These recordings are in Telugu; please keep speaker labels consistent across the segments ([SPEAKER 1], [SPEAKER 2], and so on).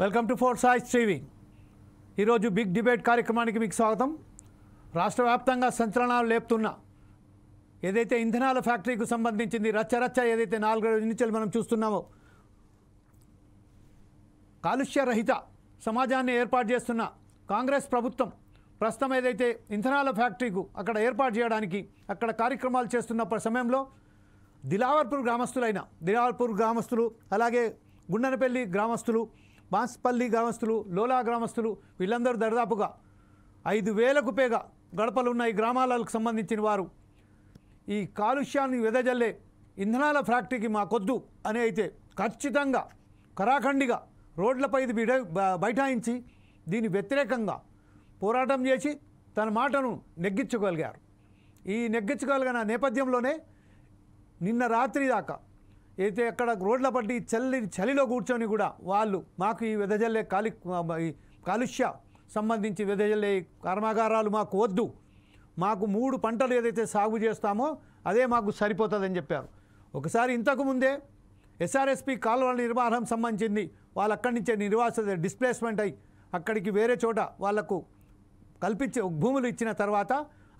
[SPEAKER 1] వెల్కమ్ టు ఫోర్ సాయిస్ టీవీ. ఈరోజు బిగ్ డిబేట్ కార్యక్రమానికి మీకు స్వాగతం. రాష్ట్ర వ్యాప్తంగా సంచలనాలు లేపుతున్న ఏదైతే ఇంధనాల ఫ్యాక్టరీకి సంబంధించింది రచ్చరచ్చ ఏదైతే 4 రోజుల నుంచి మనం చూస్తున్నామో, కాలుష్య రహిత సమాజాన్ని ఏర్పాటు చేస్తున్న కాంగ్రెస్ ప్రభుత్వం ప్రస్తుతం ఏదైతే ఇంధనాల ఫ్యాక్టరీకు అక్కడ ఏర్పాటు చేయడానికి అక్కడ కార్యక్రమాలు చేస్తున్న సమయంలో దిలావర్పూర్ గ్రామస్తులు, అలాగే గుండనపల్లి గ్రామస్తులు, బాన్స్పల్లి గ్రామస్తులు, లోలా గ్రామస్తులు, వీళ్ళందరూ దాదాపుగా 5,000కు పైగా గడపలున్న ఈ గ్రామాలకు సంబంధించిన వారు ఈ కాలుష్యాన్ని వెదజల్లే ఇంధనాల ఫ్యాక్టరీకి మాకొద్దు అని అయితే ఖచ్చితంగా కరాఖండిగా రోడ్లపై ఇది బైఠాయించి దీని వ్యతిరేకంగా పోరాటం చేసి తన మాటను నెగ్గించుకోగలిగారు. ఈ నెగ్గించుకోగలిగిన నేపథ్యంలోనే నిన్న రాత్రి దాకా అయితే అక్కడ రోడ్ల పట్టి చలిలో కూర్చొని కూడా వాళ్ళు మాకు ఈ వెదజల్లే కాలుష్య సంబంధించి వెదజల్లే కర్మాగారాలు మాకు వద్దు, మాకు 3 పంటలు ఏదైతే సాగు చేస్తామో అదే మాకు సరిపోతుందని చెప్పారు. ఒకసారి ఇంతకుముందే ఎస్ఆర్ఎస్పి కాలువల నిర్మాణం సంబంధించింది వాళ్ళు అక్కడి నుంచే డిస్ప్లేస్మెంట్ అయ్యి అక్కడికి వేరే చోట వాళ్లకు కల్పించే భూములు ఇచ్చిన తర్వాత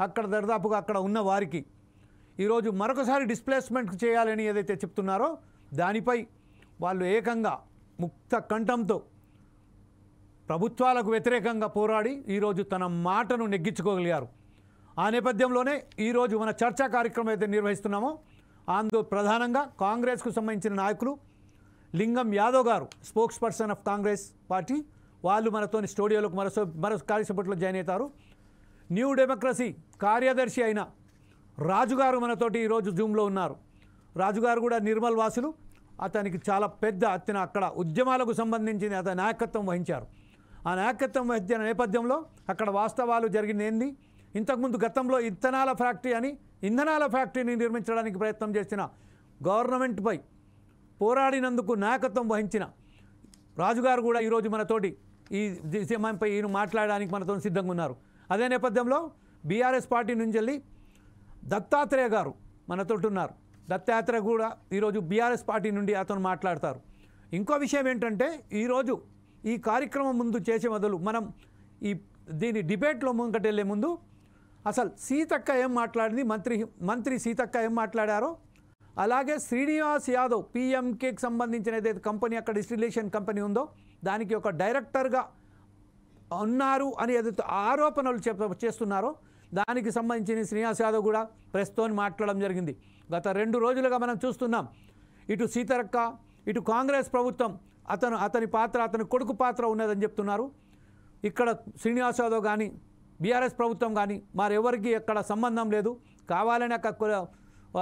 [SPEAKER 1] అక్కడ దాదాపుగా అక్కడ ఉన్న వారికి ఈరోజు మరొకసారి డిస్ప్లేస్మెంట్ చేయాలని ఏదైతే చెప్తున్నారో దానిపై వాళ్ళు ఏకంగా ముక్త కంఠంతో ప్రభుత్వాలకు వ్యతిరేకంగా పోరాడి ఈరోజు తన మాటను నెగ్గించుకోగలిగారు. ఆ నేపథ్యంలోనే ఈరోజు మన చర్చా కార్యక్రమం అయితే నిర్వహిస్తున్నామో ప్రధానంగా కాంగ్రెస్కు సంబంధించిన నాయకులు లింగం యాదవ్ గారు, spokes person of Congress party, వాళ్ళు మనతోని స్టూడియోలకు మరో కార్యసభలో జాయిన్ అవుతారు. న్యూ డెమోక్రసీ కార్యదర్శి అయిన రాజుగారు మనతోటి ఈరోజు జూమ్లో ఉన్నారు. రాజుగారు కూడా నిర్మల్ వాసులు, అతనికి చాలా పెద్ద అక్కడ ఉద్యమాలకు సంబంధించిన అతని నాయకత్వం వహించారు. ఆ నాయకత్వం వహించిన నేపథ్యంలో అక్కడ వాస్తవాలు జరిగింది ఏంది, ఇంతకుముందు గతంలో ఇంధనాల ఫ్యాక్టరీని నిర్మించడానికి ప్రయత్నం చేసిన గవర్నమెంట్పై పోరాడినందుకు నాయకత్వం వహించిన రాజుగారు కూడా ఈరోజు మనతోటి ఈ విషయంపై ఈయన మాట్లాడడానికి మనతో సిద్ధంగా ఉన్నారు. అదే నేపథ్యంలో బీఆర్ఎస్ పార్టీ నుంచి వెళ్ళి దత్తాత్రేయ గారు మనతో ఉన్నారు. దత్తాత్రేయ కూడా ఈరోజు బీఆర్ఎస్ పార్టీ నుండి అతను మాట్లాడతారు. ఇంకో విషయం ఏంటంటే ఈరోజు ఈ కార్యక్రమం ముందు చేసే మొదలు మనం దీని డిబేట్లో ముంగటెళ్ళే ముందు అసలు సీతక్క ఏం మాట్లాడింది, మంత్రి సీతక్క ఏం మాట్లాడారో, అలాగే శ్రీనివాస్ యాదవ్ పిఎంకేకి సంబంధించిన ఏదైతే కంపెనీ అక్కడ డిస్టిలేషన్ కంపెనీ ఉందో దానికి ఒక డైరెక్టర్గా ఉన్నారు అని ఏదైతే ఆరోపణలు చేస్తున్నారో దానికి సంబంధించిన శ్రీనివాస్ యాదవ్ కూడా ప్రెస్తో మాట్లాడడం జరిగింది. గత 2 రోజులుగా మనం చూస్తున్నాం, ఇటు సీతక్క ఇటు కాంగ్రెస్ ప్రభుత్వం అతని కొడుకు పాత్ర ఉన్నదని చెప్తున్నారు. ఇక్కడ శ్రీనివాస్ యాదవ్ కానీ బీఆర్ఎస్ ప్రభుత్వం కానీ మరెవరికి ఎక్కడ సంబంధం లేదు, కావాలని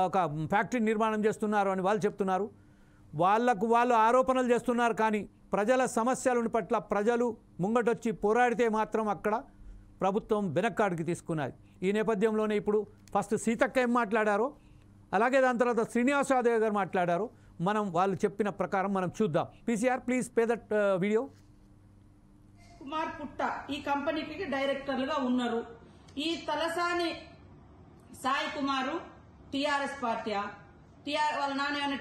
[SPEAKER 1] ఒక ఫ్యాక్టరీ నిర్మాణం చేస్తున్నారు అని వాళ్ళు చెప్తున్నారు. వాళ్ళు ఆరోపణలు చేస్తున్నారు, కానీ ప్రజల సమస్యల పట్ల ప్రజలు ముంగటొచ్చి పోరాడితే మాత్రం అక్కడ ప్రభుత్వం వెనక్కాడికి తీసుకున్నది. ఈ నేపథ్యంలోనే ఇప్పుడు ఫస్ట్ సీతక్క ఏం మాట్లాడారో, అలాగే దాని తర్వాత శ్రీనివాస్ యాదవ్ గారు మాట్లాడారో వాళ్ళు చెప్పిన ప్రకారం మనం చూద్దాం. PCR please pay that video.
[SPEAKER 2] Kumar పుట్ట ఈ కంపెనీకి డైరెక్టర్లుగా ఉన్నారు. ఈ తలసాని సాయి కుమారు టిఆర్ఎస్ పార్టీయా, వాళ్ళ నాన్న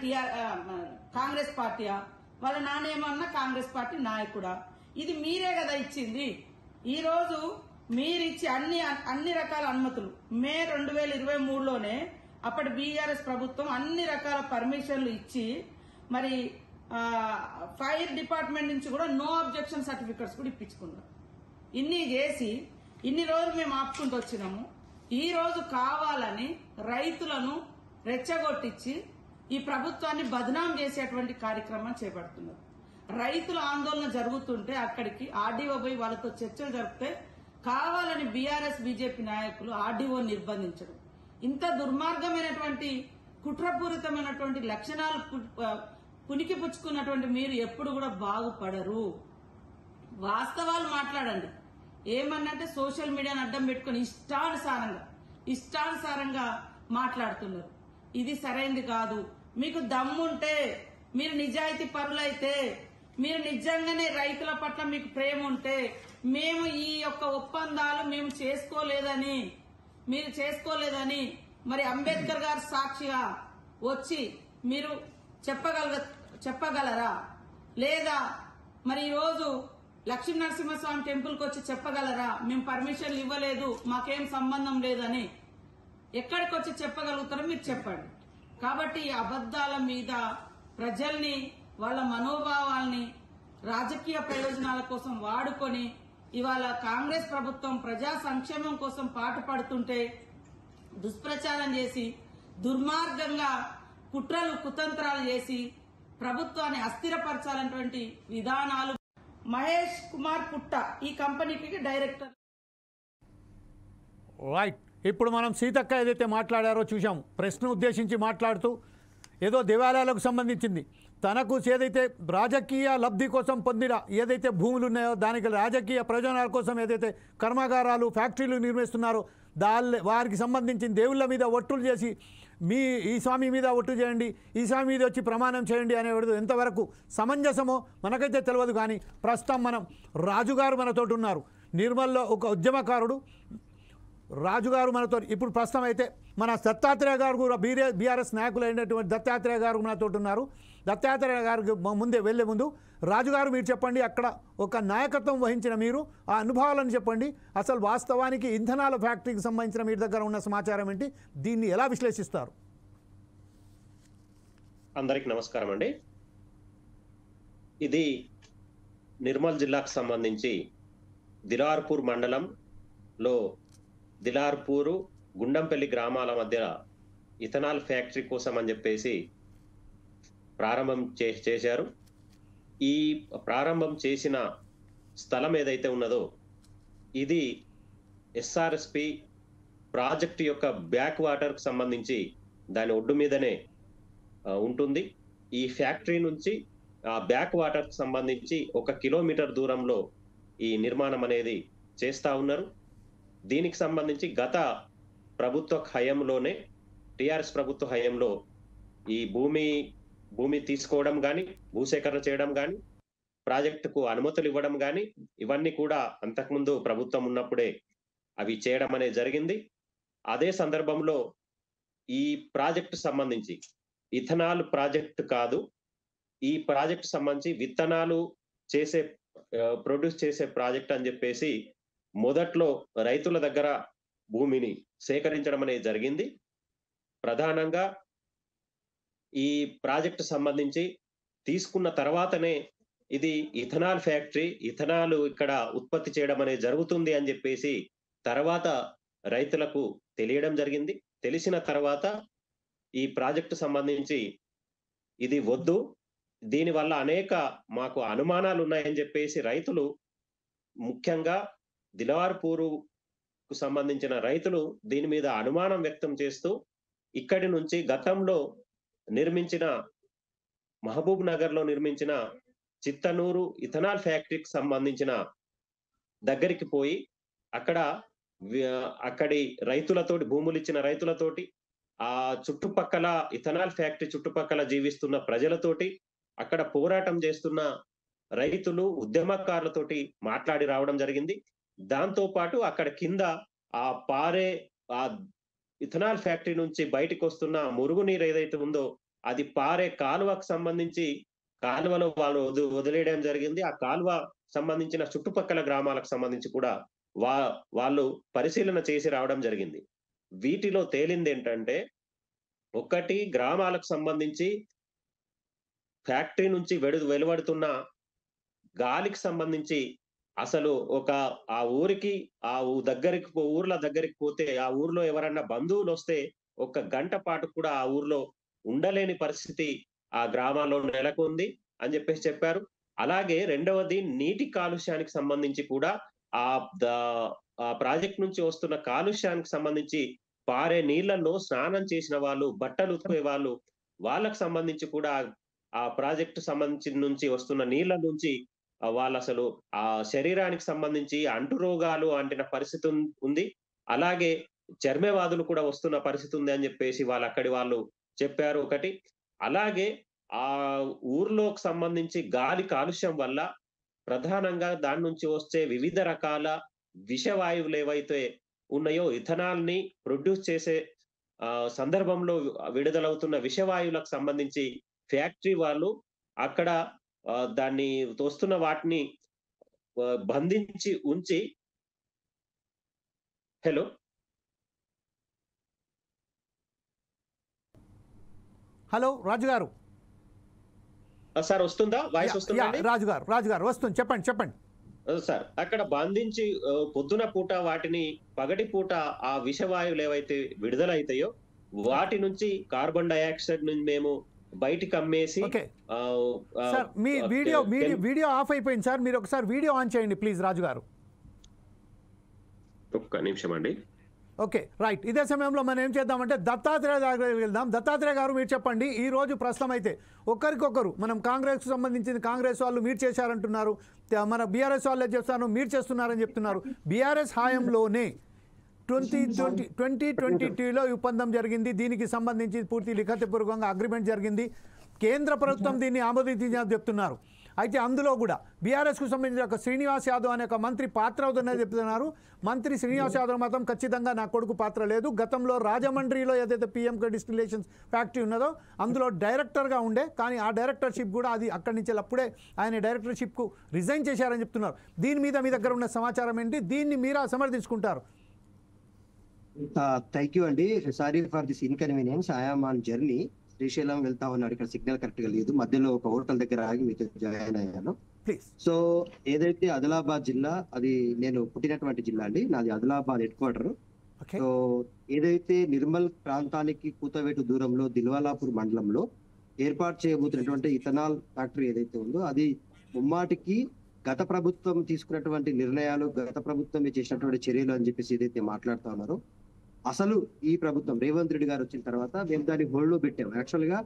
[SPEAKER 2] కాంగ్రెస్ పార్టీయా, వాళ్ళ నాన్న ఏమన్నా కాంగ్రెస్ పార్టీ నాయకుడా? ఇది మీరే కదా ఇచ్చింది. ఈ రోజు మీరిచ్చి అన్ని రకాల అనుమతులు మే 2023లోనే అప్పటి బీఆర్ఎస్ ప్రభుత్వం అన్ని రకాల పర్మిషన్లు ఇచ్చి మరి ఫైర్ డిపార్ట్మెంట్ నుంచి కూడా నో అబ్జెక్షన్ సర్టిఫికెట్స్ కూడా ఇప్పించుకున్నారు. ఇన్ని చేసి ఇన్ని రోజులు మేము ఆపుకుంటూ వచ్చినాము. ఈ రోజు కావాలని రైతులను రెచ్చగొట్టించి ఈ ప్రభుత్వాన్ని బదనాం చేసేటువంటి కార్యక్రమం చేపడుతున్నారు. రైతుల ఆందోళన జరుగుతుంటే అక్కడికి ఆర్డీఓ పోయి వాళ్ళతో చర్చలు జరిపితే కావాలని బీఆర్ఎస్ బీజేపీ నాయకులు ఆర్డీఓ నిర్బంధించడం, ఇంత దుర్మార్గమైనటువంటి కుట్రపూరితమైనటువంటి లక్షణాలు పునికి పుచ్చుకున్నటువంటి మీరు ఎప్పుడు కూడా బాగుపడరు. వాస్తవాలు మాట్లాడండి. ఏమన్నంటే సోషల్ మీడియాను అడ్డం పెట్టుకుని ఇష్టానుసారంగా మాట్లాడుతున్నారు. ఇది సరైంది కాదు. మీకు దమ్ముంటే, మీరు నిజాయితీ పరులైతే, మీరు నిజంగానే రైతుల పట్ల మీకు ప్రేమ ఉంటే, మేము ఈ యొక్క ఒప్పందాలు మేము చేసుకోలేదని మరి అంబేద్కర్ గారు సాక్షిగా వచ్చి మీరు చెప్పగలరా? లేదా మరి ఈరోజు లక్ష్మీ నరసింహస్వామి టెంపుల్కి వచ్చి చెప్పగలరా మేము పర్మిషన్లు ఇవ్వలేదు, మాకేం సంబంధం లేదని? ఎక్కడికి వచ్చి చెప్పగలుగుతారో మీరు చెప్పండి. కాబట్టి ఈ అబద్ధాల మీద ప్రజల్ని, వాళ్ళ మనోభావాల్ని రాజకీయ ప్రయోజనాల కోసం వాడుకొని ఇవాళ కాంగ్రెస్ ప్రభుత్వం ప్రజా సంక్షేమం కోసం పాటుపడుతుంటే దుష్ప్రచారం చేసి దుర్మార్గంగా కుట్రలు కుతంత్రాలు చేసి ప్రభుత్వాన్ని అస్థిరపరచాలన్నటువంటి విధానాలు. మహేష్ కుమార్ పుట్ట ఈ కంపెనీకి డైరెక్టర్.
[SPEAKER 1] రైట్. ఇప్పుడు మనం సీతక్క ఏదైతే మాట్లాడారో చూసాం. ప్రశ్న ఉద్దేశించి మాట్లాడుతూ ఏదో దేవాలయాలకు సంబంధించింది, తనకు ఏదైతే రాజకీయ లబ్ధి కోసం పొందిన ఏదైతే భూములు ఉన్నాయో దానికి రాజకీయ ప్రయోజనాల కోసం ఏదైతే కర్మాగారాలు ఫ్యాక్టరీలు నిర్మిస్తున్నారో వారికి సంబంధించిన దేవుళ్ళ మీద ఒట్టులు చేసి ఈ స్వామి మీద ఒట్టు చేయండి, ఈ స్వామి మీద వచ్చి ప్రమాణం చేయండి అనేవాడు ఎంతవరకు సమంజసమో మనకైతే తెలియదు. కానీ ప్రస్తుతం మనం రాజుగారు మనతోటి ఉన్నారు. నిర్మల్లో ఒక ఉద్యమకారుడు రాజుగారు మనతో ఇప్పుడు ప్రస్తుతం అయితే మన దత్తాత్రేయ గారు కూడా బీఆర్ఎస్ నాయకులు అయినటువంటి దత్తాత్రేయ గారు మనతో ఉన్నారు. దత్తాత్రేయ గారికి ముందే వెళ్లే ముందు రాజుగారు మీరు చెప్పండి, అక్కడ ఒక నాయకత్వం వహించిన మీరు ఆ అనుభవాలను చెప్పండి. అసలు వాస్తవానికి ఇంధనాల ఫ్యాక్టరీకి సంబంధించిన మీ దగ్గర ఉన్న సమాచారం ఏంటి, దీన్ని ఎలా విశ్లేషిస్తారు?
[SPEAKER 3] అందరికి నమస్కారం అండి. ఇది నిర్మల్ జిల్లాకు సంబంధించి దిలార్పూర్ మండలంలో దిలార్పూరు గుండంపల్లి గ్రామాల మధ్య ఇథనాల్ ఫ్యాక్టరీ కోసం అని చెప్పేసి ప్రారంభం చేశారు. ఈ ప్రారంభం చేసిన స్థలం ఏదైతే ఉన్నదో ఇది ఎస్ఆర్ఎస్పి ప్రాజెక్ట్ యొక్క బ్యాక్ వాటర్కు సంబంధించి దాని ఒడ్డు మీదనే ఉంటుంది. ఈ ఫ్యాక్టరీ నుంచి ఆ బ్యాక్ వాటర్కు సంబంధించి 1 కిలోమీటర్ దూరంలో ఈ నిర్మాణం అనేది చేస్తా ఉన్నారు. దీనికి సంబంధించి గత ప్రభుత్వ హయాంలోనే టిఆర్ఎస్ ప్రభుత్వ హయాంలో ఈ భూమి తీసుకోవడం కానీ, భూసేకరణ చేయడం కానీ, ప్రాజెక్టుకు అనుమతులు ఇవ్వడం కానీ ఇవన్నీ కూడా అంతకుముందు ప్రభుత్వం ఉన్నప్పుడే అవి చేయడం అనేది జరిగింది. అదే సందర్భంలో ఈ ప్రాజెక్టు సంబంధించి ఇథనాల్ ప్రాజెక్టు కాదు, ఈ ప్రాజెక్టు సంబంధించి విత్తనాలు ప్రొడ్యూస్ చేసే ప్రాజెక్ట్ అని చెప్పేసి మొదట్లో రైతుల దగ్గర భూమిని సేకరించడం అనేది జరిగింది. ప్రధానంగా ఈ ప్రాజెక్టు సంబంధించి తీసుకున్న తర్వాతనే ఇది ఇథనాల్ ఫ్యాక్టరీ, ఇథనాల్ ఇక్కడ ఉత్పత్తి చేయడం అనేది జరుగుతుంది అని చెప్పేసి తర్వాత రైతులకు తెలియడం జరిగింది. తెలిసిన తర్వాత ఈ ప్రాజెక్టు సంబంధించి ఇది వద్దు, దీనివల్ల అనేక మాకు అనుమానాలు ఉన్నాయని చెప్పేసి రైతులు, ముఖ్యంగా దిలార్పూరుకు సంబంధించిన రైతులు దీని మీద అనుమానం వ్యక్తం చేస్తూ ఇక్కడి నుంచి గతంలో నిర్మించిన మహబూబ్ నగర్ లో నిర్మించిన చిత్తనూరు ఇథనాల్ ఫ్యాక్టరీకి సంబంధించిన దగ్గరికి పోయి అక్కడి రైతులతోటి, భూములు ఇచ్చిన రైతులతోటి, ఆ చుట్టుపక్కల ఇథనాల్ ఫ్యాక్టరీ చుట్టుపక్కల జీవిస్తున్న ప్రజలతోటి, అక్కడ పోరాటం చేస్తున్న రైతులు ఉద్యమకారులతోటి మాట్లాడి రావడం జరిగింది. దాంతో పాటు అక్కడ కింద ఆ ఇథనాల్ ఫ్యాక్టరీ నుంచి బయటకు వస్తున్న మురుగునీరు ఏదైతే ఉందో అది పారే కాలువకు సంబంధించి కాలువలో వాళ్ళు వదిలేయడం జరిగింది. ఆ కాలువ సంబంధించిన చుట్టుపక్కల గ్రామాలకు సంబంధించి కూడా వాళ్ళు పరిశీలన చేసి రావడం జరిగింది. వీటిలో తేలింది ఏంటంటే, ఒకటి గ్రామాలకు సంబంధించి ఫ్యాక్టరీ నుంచి వెలువడుతున్న గాలికి సంబంధించి అసలు ఆ ఊర్ల దగ్గరికి పోతే ఆ ఊర్లో ఎవరన్నా బంధువులు వస్తే 1 గంట పాటు కూడా ఆ ఊర్లో ఉండలేని పరిస్థితి ఆ గ్రామాల్లో నెలకొంది అని చెప్పేసి చెప్పారు. అలాగే రెండవది నీటి కాలుష్యానికి సంబంధించి కూడా ఆ ప్రాజెక్ట్ నుంచి వస్తున్న కాలుష్యానికి సంబంధించి పారే నీళ్లలో స్నానం చేసిన వాళ్ళు, బట్టలు ఉతికే వాళ్ళకు సంబంధించి కూడా ఆ ప్రాజెక్టు సంబంధించిన నుంచి వస్తున్న నీళ్ల నుంచి వాళ్ళు అసలు ఆ శరీరానికి సంబంధించి అంటు రోగాలు అంటిన పరిస్థితి ఉంది. అలాగే చర్మవ్యాధులు కూడా వస్తున్న పరిస్థితి ఉంది అని చెప్పేసి అక్కడి వాళ్ళు చెప్పారు. ఒకటి, అలాగే ఆ ఊర్లోకి సంబంధించి గాలి కాలుష్యం వల్ల ప్రధానంగా దాని నుంచి వచ్చే వివిధ రకాల విషవాయువులు ఏవైతే ఉన్నాయో, ఇథనాల్ ని ప్రొడ్యూస్ చేసే సందర్భంలో విడుదలవుతున్న విషవాయువులకు సంబంధించి ఫ్యాక్టరీ వాళ్ళు అక్కడ దాన్ని తోస్తున్న వాటిని బంధించి ఉంచి హలో
[SPEAKER 1] హలో రాజు గారు.
[SPEAKER 3] సార్ వస్తుందా వాయిస్ వస్తుందా?
[SPEAKER 1] రాజు గారు వస్తుంది, చెప్పండి.
[SPEAKER 3] సార్ అక్కడ బంధించి పొద్దున పూట వాటిని పగటి పూట ఆ విషవాయువులు ఏవైతే విడుదలైతాయో వాటి నుంచి కార్బన్ డైఆక్సైడ్ నుంచి మేము బయటికి అమ్మేసి.
[SPEAKER 1] సార్ మీ వీడియో ఆఫ్ అయిపోయింది సార్, మీరు ఒకసారి వీడియో ఆన్ చేయండి ప్లీజ్ రాజు గారు.
[SPEAKER 3] ఒక్క నిమిషం అండి.
[SPEAKER 1] Okay right. ఇదే సమయంలో మనం ఏం చేద్దామంటే దత్తాత్రేయ దగ్గరికి వెళ్దాం. దత్తాత్రేయ గారు మీరు చెప్పండి, ఈ రోజు ప్రస్తుతం అయితే ఒకరికొకరు మనం కాంగ్రెస్కు సంబంధించింది కాంగ్రెస్ వాళ్ళు మీరు చేశారంటున్నారు, మన బీఆర్ఎస్ వాళ్ళే చేస్తాను మీరు చేస్తున్నారని చెప్తున్నారు. బీఆర్ఎస్ హాయంలోనే 2022లో ఒప్పందం జరిగింది, దీనికి సంబంధించి పూర్తి లిఖితపూర్వకంగా అగ్రిమెంట్ జరిగింది, కేంద్ర ప్రభుత్వం దీన్ని ఆమోదించిందని చెప్తున్నారు. అయితే అందులో కూడా బీఆర్ఎస్కు సంబంధించిన ఒక శ్రీనివాస్ యాదవ్ అనే ఒక మంత్రి పాత్ర అవుతుందని చెప్తున్నారు. మంత్రి శ్రీనివాస్ యాదవ్ మాత్రం ఖచ్చితంగా నా కొడుకు పాత్ర లేదు. గతంలో రాజమండ్రిలో ఏదైతే పిఎంకే డిస్టిలేషన్స్ ఫ్యాక్టరీ ఉన్నదో అందులో డైరెక్టర్గా ఉండే, కానీ ఆ డైరెక్టర్షిప్ కూడా అది అక్కడి నుంచి అప్పుడే ఆయన డైరెక్టర్షిప్కు రిజైన్ చేశారని చెప్తున్నారు. దీని మీద మీ దగ్గర ఉన్న సమాచారం ఏంటి, దీన్ని మీరా సమర్థించుకుంటారు?
[SPEAKER 4] థ్యాంక్ యూ అండి. Sorry for this inconvenience. I'm on journey. Srisailam వెళ్తా ఉన్నాడు, ఇక్కడ సిగ్నల్ కరెక్ట్ గా లేదు, మధ్యలో ఒక హోటల్ దగ్గర ఆగి మీతో జాయిన్ అయ్యాను. సో ఏదైతే ఆదిలాబాద్ జిల్లా, అది నేను పుట్టినటువంటి జిల్లా అండి, నాది ఆదిలాబాద్ హెడ్ క్వార్టర్. సో ఏదైతే నిర్మల్ ప్రాంతానికి కూతవేటు దూరంలో దిల్వాలాపూర్ మండలంలో ఏర్పాటు చేయబోతున్నటువంటి ఇథనాల్ ఫ్యాక్టరీ ఏదైతే ఉందో అది ముమ్మాటికి గత ప్రభుత్వం తీసుకున్నటువంటి నిర్ణయాలు, గత ప్రభుత్వం చేసినటువంటి చర్యలు అని చెప్పేసి ఏదైతే మాట్లాడుతా ఉన్నారో, అసలు ఈ ప్రభుత్వం రేవంత్ రెడ్డి గారు వచ్చిన తర్వాత మేము దాన్ని హోల్డ్ లో పెట్టాము. యాక్చువల్ గా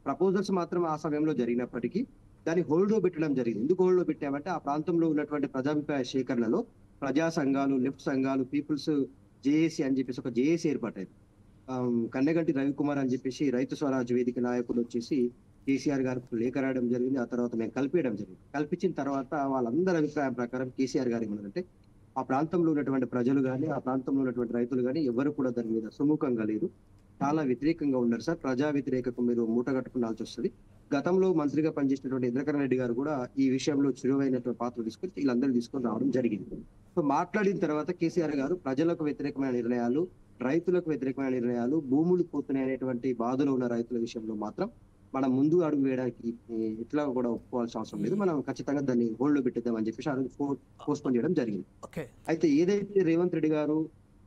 [SPEAKER 4] ప్రపోజల్స్ మాత్రం ఆ సమయంలో జరిగినప్పటికీ దాన్ని హోల్డ్ లో పెట్టడం జరిగింది. ఎందుకు హోల్డ్ లో పెట్టామంటే ఆ ప్రాంతంలో ఉన్నటువంటి ప్రజాభిప్రాయ సేకరణలో ప్రజా సంఘాలు, లెఫ్ట్ సంఘాలు, పీపుల్స్ జేఏసీ అని చెప్పేసి ఒక జేఏసీ ఏర్పాటైంది. కన్నెగంటి రవికుమార్ అని చెప్పేసి రైతు స్వరాజ్ వేదిక నాయకులు వచ్చేసి కేసీఆర్ గారికి లేఖ రాయడం జరిగింది. ఆ తర్వాత మేము కల్పించడం జరిగింది. కల్పించిన తర్వాత వాళ్ళందరి అభిప్రాయం ప్రకారం కేసీఆర్ గారు ఏమన్నారంటే ఆ ప్రాంతంలో ఉన్నటువంటి ప్రజలు కానీ, ఆ ప్రాంతంలో ఉన్నటువంటి రైతులు కానీ ఎవరు కూడా దాని మీద సుముఖంగా లేదు, చాలా వ్యతిరేకంగా ఉన్నారు సార్. ప్రజా వ్యతిరేకకు మీరు మూట కట్టుకునాల్సి వస్తుంది. గతంలో మంత్రిగా పనిచేసినటువంటి ఇంద్రకరణ్ రెడ్డి గారు కూడా ఈ విషయంలో చురువైనటువంటి పాత్ర తీసుకొని వీళ్ళందరూ తీసుకొని రావడం జరిగింది. సో మాట్లాడిన తర్వాత కేసీఆర్ గారు ప్రజలకు వ్యతిరేకమైన నిర్ణయాలు, రైతులకు వ్యతిరేకమైన నిర్ణయాలు, భూములు పోతున్నాయి అనేటువంటి బాధలో ఉన్న రైతుల విషయంలో మాత్రం మనం ముందు అడుగు వేయడానికి ఎట్లా కూడా ఒప్పుకోవాల్సిన అవసరం లేదు, మనం ఖచ్చితంగా దాన్ని హోల్డ్ లో పెట్టిద్దాం అని చెప్పేసి ఆ రోజు పోస్ట్పోన్ చేయడం జరిగింది. అయితే ఏదైతే రేవంత్ రెడ్డి గారు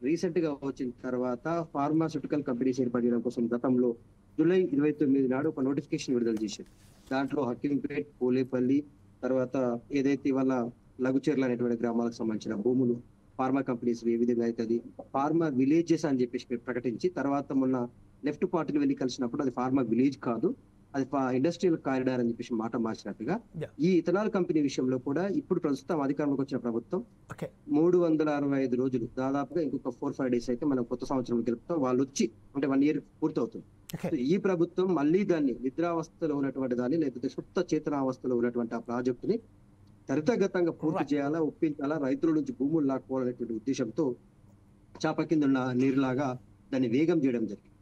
[SPEAKER 4] రీసెంట్ గా వచ్చిన తర్వాత ఫార్మాస్యూటికల్ కంపెనీస్ ఏర్పడడం కోసం గతంలో జూలై 29 నాడు ఒక నోటిఫికేషన్ విడుదల చేశారు. దాంట్లో హకీంపేట్, పోలేపల్లి, తర్వాత ఏదైతే ఇవాళ లఘుచెర్ల అనేటువంటి గ్రామాలకు సంబంధించిన భూములు ఫార్మా కంపెనీస్ ఏ విధంగా అవుతుంది, ఫార్మా విలేజెస్ అని చెప్పేసి ప్రకటించి తర్వాత మొన్న లెఫ్ట్ పార్టీని వెళ్ళి కలిసినప్పుడు అది ఫార్మా విలేజ్ కాదు, అది ఇండస్ట్రియల్ కారిడార్ అని చెప్పేసి మాట మార్చినట్టుగా ఈ ఇథనాల్ కంపెనీ విషయంలో కూడా ఇప్పుడు ప్రస్తుతం అధికారంలోకి వచ్చిన ప్రభుత్వం 365 రోజులు దాదాపుగా ఇంకొక 4-5 డేస్ అయితే మనం కొత్త సంవత్సరం గెలుపుతాం. వాళ్ళు వచ్చి అంటే 1 year పూర్తవుతుంది. ఈ ప్రభుత్వం మళ్ళీ దాన్ని నిద్రావస్థలో ఉన్నటువంటి దాన్ని లేకపోతే సుప్త చేతనావస్థలో ఉన్నటువంటి ఆ ప్రాజెక్టుని త్వరితగతంగా పూర్తి చేయాలా, ఒప్పించాలా, రైతుల నుంచి భూములు లాక్కోవాలనేటువంటి ఉద్దేశంతో చాప కింద ఉన్న నీరులాగా దాన్ని వేగం చేయడం జరిగింది.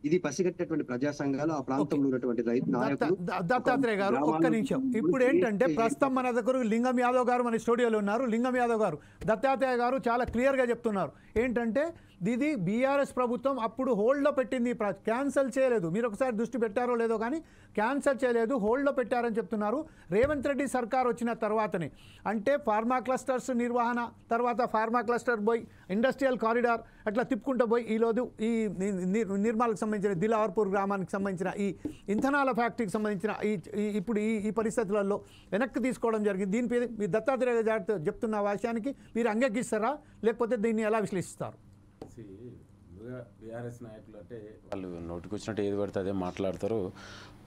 [SPEAKER 4] ఇది పసిగట్టేటువంటి ప్రజా సంఘాలు, ఆ ప్రాంతంలో ఉన్నటువంటి రైతు నాయకులు.
[SPEAKER 1] దత్తాత్రేయ గారు ఒక్క నిమిషం, ఇప్పుడు ఏంటంటే ప్రస్తుతం మన దగ్గర లింగం యాదవ్ గారు మన స్టూడియోలో ఉన్నారు. లింగం యాదవ్ గారు, దత్తాత్రేయ గారు చాలా క్లియర్గా చెప్తున్నారు ఏంటంటే ఇది బీఆర్ఎస్ ప్రభుత్వం అప్పుడు హోల్డ్లో పెట్టింది, క్యాన్సల్ చేయలేదు. మీరు ఒకసారి దృష్టి పెట్టారో లేదో కానీ క్యాన్సల్ చేయలేదు, హోల్డ్లో పెట్టారని చెప్తున్నారు. రేవంత్ రెడ్డి సర్కార్ వచ్చిన తర్వాతనే అంటే ఫార్మా క్లస్టర్స్ నిర్వహణ, తర్వాత ఫార్మా క్లస్టర్ పోయి ఇండస్ట్రియల్ కారిడార్ అట్లా తిప్పుకుంటూ పోయి ఈరోజు ఈ నిర్మల్కి సంబంధించిన దిలావర్పూర్ గ్రామానికి సంబంధించిన ఈ ఇంధనాల ఫ్యాక్టరీకి సంబంధించిన ఇప్పుడు ఈ పరిస్థితులలో వెనక్కి తీసుకోవడం జరిగింది. దీనిపై మీ దత్తాత్రేయ గారు చెప్తున్న విషయానికి మీరు అంగీకరిస్తారా, లేకపోతే దీన్ని ఎలా విశ్లేషిస్తారు?
[SPEAKER 5] బీఆర్ఎస్ నాయకులు అంటే వాళ్ళు నోటికి వచ్చినట్టు ఏది పడితే అదే మాట్లాడతారు.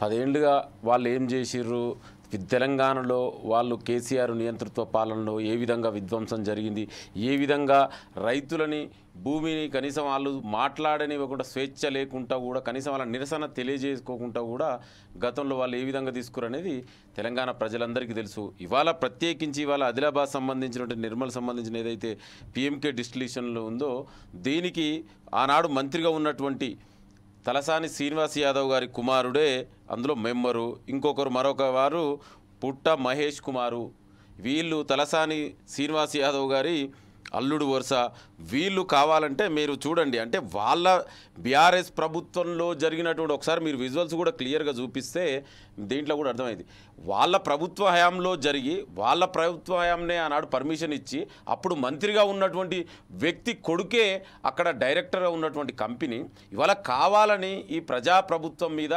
[SPEAKER 5] 10 ఏళ్ళుగా వాళ్ళు ఏం చేసిర్రు, తెలంగాణలో వాళ్ళు కేసీఆర్ నియంతృత్వ పాలనలో ఏ విధంగా విధ్వంసం జరిగింది, ఏ విధంగా రైతులని భూమిని కనీసం వాళ్ళు మాట్లాడనివ్వకుండా స్వేచ్ఛ లేకుండా కూడా కనీసం వాళ్ళ నిరసన తెలియజేసుకోకుండా కూడా గతంలో వాళ్ళు ఏ విధంగా తీసుకురనేది తెలంగాణ ప్రజలందరికీ తెలుసు. ఇవాళ ప్రత్యేకించి ఇవాళ ఆదిలాబాద్ సంబంధించినటువంటి నిర్మల్ సంబంధించిన ఏదైతే పిఎంకే డిస్టిలేషన్లో ఉందో దీనికి ఆనాడు మంత్రిగా ఉన్నటువంటి తలసాని శ్రీనివాస్ యాదవ్ గారి కుమారుడే అందులో మెంబరు, మరొక వారు పుట్ట మహేష్ కుమారు, వీళ్ళు తలసాని శ్రీనివాస్ యాదవ్ గారి అల్లుడు వరుస. వీళ్ళు కావాలంటే మీరు చూడండి, అంటే వాళ్ళ బీఆర్ఎస్ ప్రభుత్వంలో జరిగినటువంటి ఒకసారి మీరు విజువల్స్ కూడా క్లియర్గా చూపిస్తే దీంట్లో కూడా అర్థమైంది. వాళ్ళ ప్రభుత్వ హయాంలో జరిగి వాళ్ళ ప్రభుత్వ హయాంనే ఆనాడు పర్మిషన్ ఇచ్చి అప్పుడు మంత్రిగా ఉన్నటువంటి వ్యక్తి కొడుకే అక్కడ డైరెక్టర్గా ఉన్నటువంటి కంపెనీ ఇవాళ కావాలని ఈ ప్రజాప్రభుత్వం మీద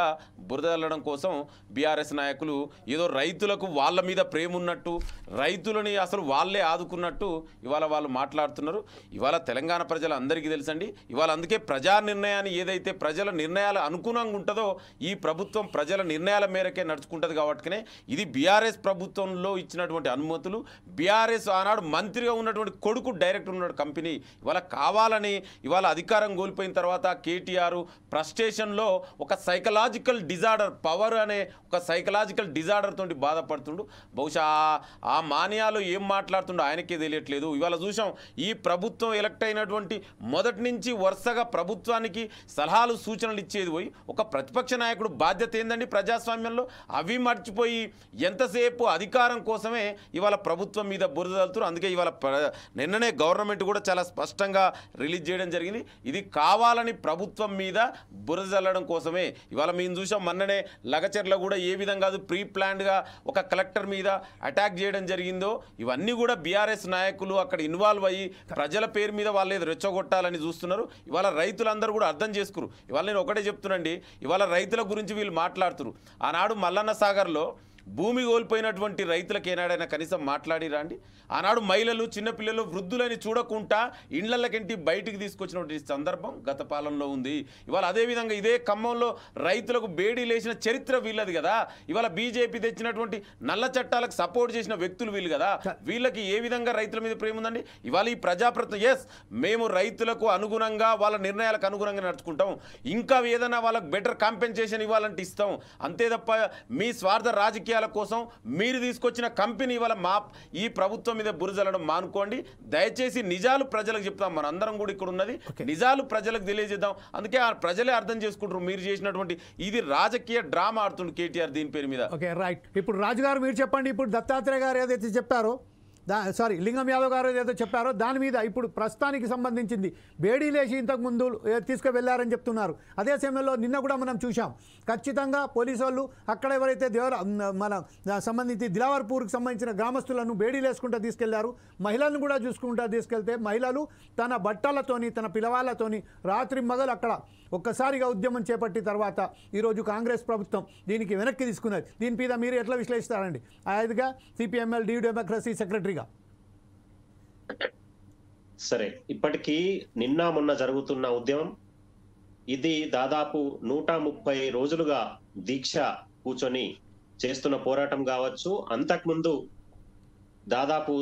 [SPEAKER 5] బురద చల్లడం కోసం బీఆర్ఎస్ నాయకులు ఏదో రైతులకు వాళ్ళ మీద ప్రేమ ఉన్నట్టు, రైతులని అసలు వాళ్ళే ఆదుకున్నట్టు ఇవాళ వాళ్ళు మాట్లాడుతున్నారు. ఇవాళ తెలంగాణ ప్రజలు అందరికీ తెలుసండి, ఇవాళ అందుకే ప్రజా నిర్ణయాన్ని ఏదైతే ప్రజల నిర్ణయాలు అనుగుణంగా ఉంటుందో ఈ ప్రభుత్వం ప్రజల నిర్ణయాల మేరకే నడుచుకుంటుంది. కాబట్టినే ఇది బీఆర్ఎస్ ప్రభుత్వంలో ఇచ్చినటువంటి అనుమతులు, బీఆర్ఎస్ ఆనాడు మంత్రిగా ఉన్నటువంటి కొడుకు డైరెక్టర్ ఉన్న కంపెనీ ఇవాళ కావాలని ఇవాళ అధికారం కోల్పోయిన తర్వాత కేటీఆర్ ఫ్రస్ట్రేషన్లో ఒక సైకలాజికల్ డిజార్డర్, పవర్ అనే ఒక సైకలాజికల్ డిజార్డర్ తోటి బాధపడుతుండు. బహుశా ఆ మాన్యాలు ఏం మాట్లాడుతుండో ఆయనకే తెలియట్లేదు. ఇవాళ చూసాం ఈ ప్రభుత్వం ఎలక్ట్ అయినటువంటి మొదటి నుంచి వరుసగా ప్రభుత్వానికి సలహాలు సూచనలు ఇచ్చేది పోయి ఒక ప్రతిపక్ష నాయకుడు బాధ్యత ఏందండి ప్రజాస్వామ్యంలో? అవి మర్చిపోయి ఎంతసేపు అధికారం కోసమే ఇవాళ ప్రభుత్వం మీద బురద చల్లుతారు. అందుకే ఇవాళ నిన్ననే గవర్నమెంట్ కూడా చాలా స్పష్టంగా రిలీజ్ చేయడం జరిగింది. ఇది కావాలని ప్రభుత్వం మీద బురద చల్లడం కోసమే. ఇవాళ మేము చూసాం మొన్ననే లగచర్ల కూడా ఏ విధంగా ప్రీ ప్లాన్డ్గా ఒక కలెక్టర్ మీద అటాక్ చేయడం జరిగిందో ఇవన్నీ కూడా బీఆర్ఎస్ నాయకులు అక్కడ ఇన్వాల్వ్ అయ్యి ప్రజల పేరు మీద వాళ్ళు ఏదో రెచ్చగొట్టాలని చూస్తున్నారు. ఇవాళ రైతులందరూ కూడా అర్థం చేసుకురు. ఇవాళ నేను ఒకటే చెప్తున్నాండి, ఇవాళ రైతుల గురించి వీళ్ళు మాట్లాడుతున్నారు. ఆనాడు మల్లన్న సాగర్లో భూమి కోల్పోయినటువంటి రైతులకు ఏనాడైనా కనీసం మాట్లాడిరా అండి? ఆనాడు మహిళలు, చిన్నపిల్లలు, వృద్ధులని చూడకుండా ఇండ్లకెంటి బయటికి తీసుకొచ్చినటువంటి సందర్భం గత పాలనలో ఉంది. ఇవాళ అదేవిధంగా ఇదే ఖమ్మంలో రైతులకు బేడీ లేచిన చరిత్ర వీళ్ళది కదా. ఇవాళ బీజేపీ తెచ్చినటువంటి నల్ల చట్టాలకు సపోర్ట్ చేసిన వ్యక్తులు వీళ్ళు కదా. వీళ్ళకి ఏ విధంగా రైతుల మీద ప్రేమ ఉందండి? ఇవాళ ఈ ప్రజాప్రతి మేము రైతులకు అనుగుణంగా వాళ్ళ నిర్ణయాలకు అనుగుణంగా నడుచుకుంటాం, ఇంకా ఏదైనా వాళ్ళకి బెటర్ కాంపెన్సేషన్ ఇవ్వాలంటే ఇస్తాం, అంతే తప్ప మీ స్వార్థ రాజకీయ కోసం మీరు తీసుకొచ్చిన కంపెనీ ఇవాళ ఈ ప్రభుత్వం మీద బురజల్లడం మానుకోండి. దయచేసి నిజాలు ప్రజలకు చెప్తాం. మన అందరం కూడా ఇక్కడ ఉన్నది నిజాలు ప్రజలకు తెలియజేద్దాం. అందుకే ఆ ప్రజలే అర్థం చేసుకుంటారు మీరు చేసినటువంటి ఇది రాజకీయ డ్రామా ఆడుతుంది కేటీఆర్ దీని పేరు మీద.
[SPEAKER 1] Okay, right. ఇప్పుడు రాజు గారు మీరు చెప్పండి. ఇప్పుడు దత్తాత్రేయ గారు ఏదైతే చెప్పారో లింగం యాదవ్ గారు ఏదైతే చెప్పారో దాని మీద ఇప్పుడు ప్రస్తుతానికి సంబంధించింది బేడీ లేచి ఇంతకుముందు తీసుకువెళ్లారని చెప్తున్నారు. అదే సమయంలో నిన్న కూడా మనం చూసాం, ఖచ్చితంగా పోలీసు వాళ్ళు అక్కడ ఎవరైతే మన సంబంధించి దిలావర్పూర్కి సంబంధించిన గ్రామస్తులను బేడీలు వేసుకుంటూ తీసుకెళ్లారు. మహిళలను కూడా చూసుకుంటూ తీసుకెళ్తే మహిళలు తన బట్టలతోని తన పిల్లవాళ్ళతోని రాత్రి మగలు అక్కడ ఒక్కసారిగా ఉద్యమం చేపట్టిన తర్వాత ఈరోజు కాంగ్రెస్ ప్రభుత్వం దీనికి వెనక్కి తీసుకున్నది. దీని మీద మీరు ఎట్లా విశ్లేషిస్తారండి? ఐదుగా సిపిఎంఎల్ డి డెమోక్రసీ సెక్రటరీగా.
[SPEAKER 3] సరే, ఇప్పటికీ నిన్న మొన్న జరుగుతున్న ఉద్యమం ఇది దాదాపు 130 రోజులుగా దీక్ష కూర్చొని చేస్తున్న పోరాటం కావచ్చు. అంతకుముందు దాదాపు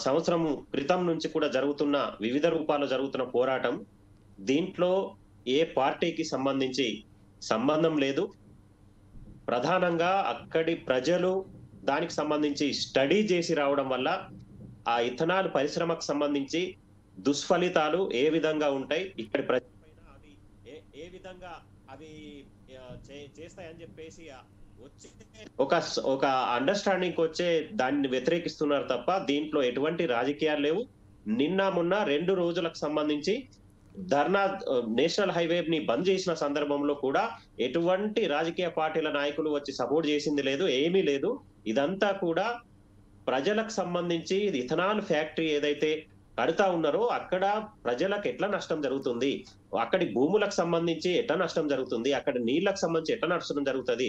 [SPEAKER 3] సంవత్సరం క్రితం నుంచి కూడా జరుగుతున్న వివిధ రూపాల్లో జరుగుతున్న పోరాటం. దీంట్లో ఏ పార్టీకి సంబంధించి సంబంధం లేదు. ప్రధానంగా అక్కడి ప్రజలు దానికి సంబంధించి స్టడీ చేసి రావడం వల్ల ఆ ఇథనాల్ పరిశ్రమకు సంబంధించి దుష్ఫలితాలు ఏ విధంగా ఉంటాయి, ఇక్కడి ప్రజలపైన అవి ఏ విధంగా అవి చేస్తాయని చెప్పేసి వచ్చే ఒక అండర్స్టాండింగ్ వచ్చే దాన్ని వ్యతిరేకిస్తున్నారు తప్ప దీంట్లో ఎటువంటి రాజకీయాలు లేవు. నిన్న మొన్న 2 రోజులకు సంబంధించి ధర్నా నేషనల్ హైవే ని బంద్ చేసిన సందర్భంలో కూడా ఎటువంటి రాజకీయ పార్టీల నాయకులు వచ్చి సపోర్ట్ చేసింది లేదు, ఏమీ లేదు. ఇదంతా కూడా ప్రజలకు సంబంధించి ఇథనాల్ ఫ్యాక్టరీ ఏదైతే కడతా ఉన్నారో అక్కడ ప్రజలకు ఎట్లా నష్టం జరుగుతుంది, అక్కడి భూములకు సంబంధించి ఎట్లా నష్టం జరుగుతుంది, అక్కడ నీళ్లకు సంబంధించి ఎట్లా నష్టం జరుగుతుంది,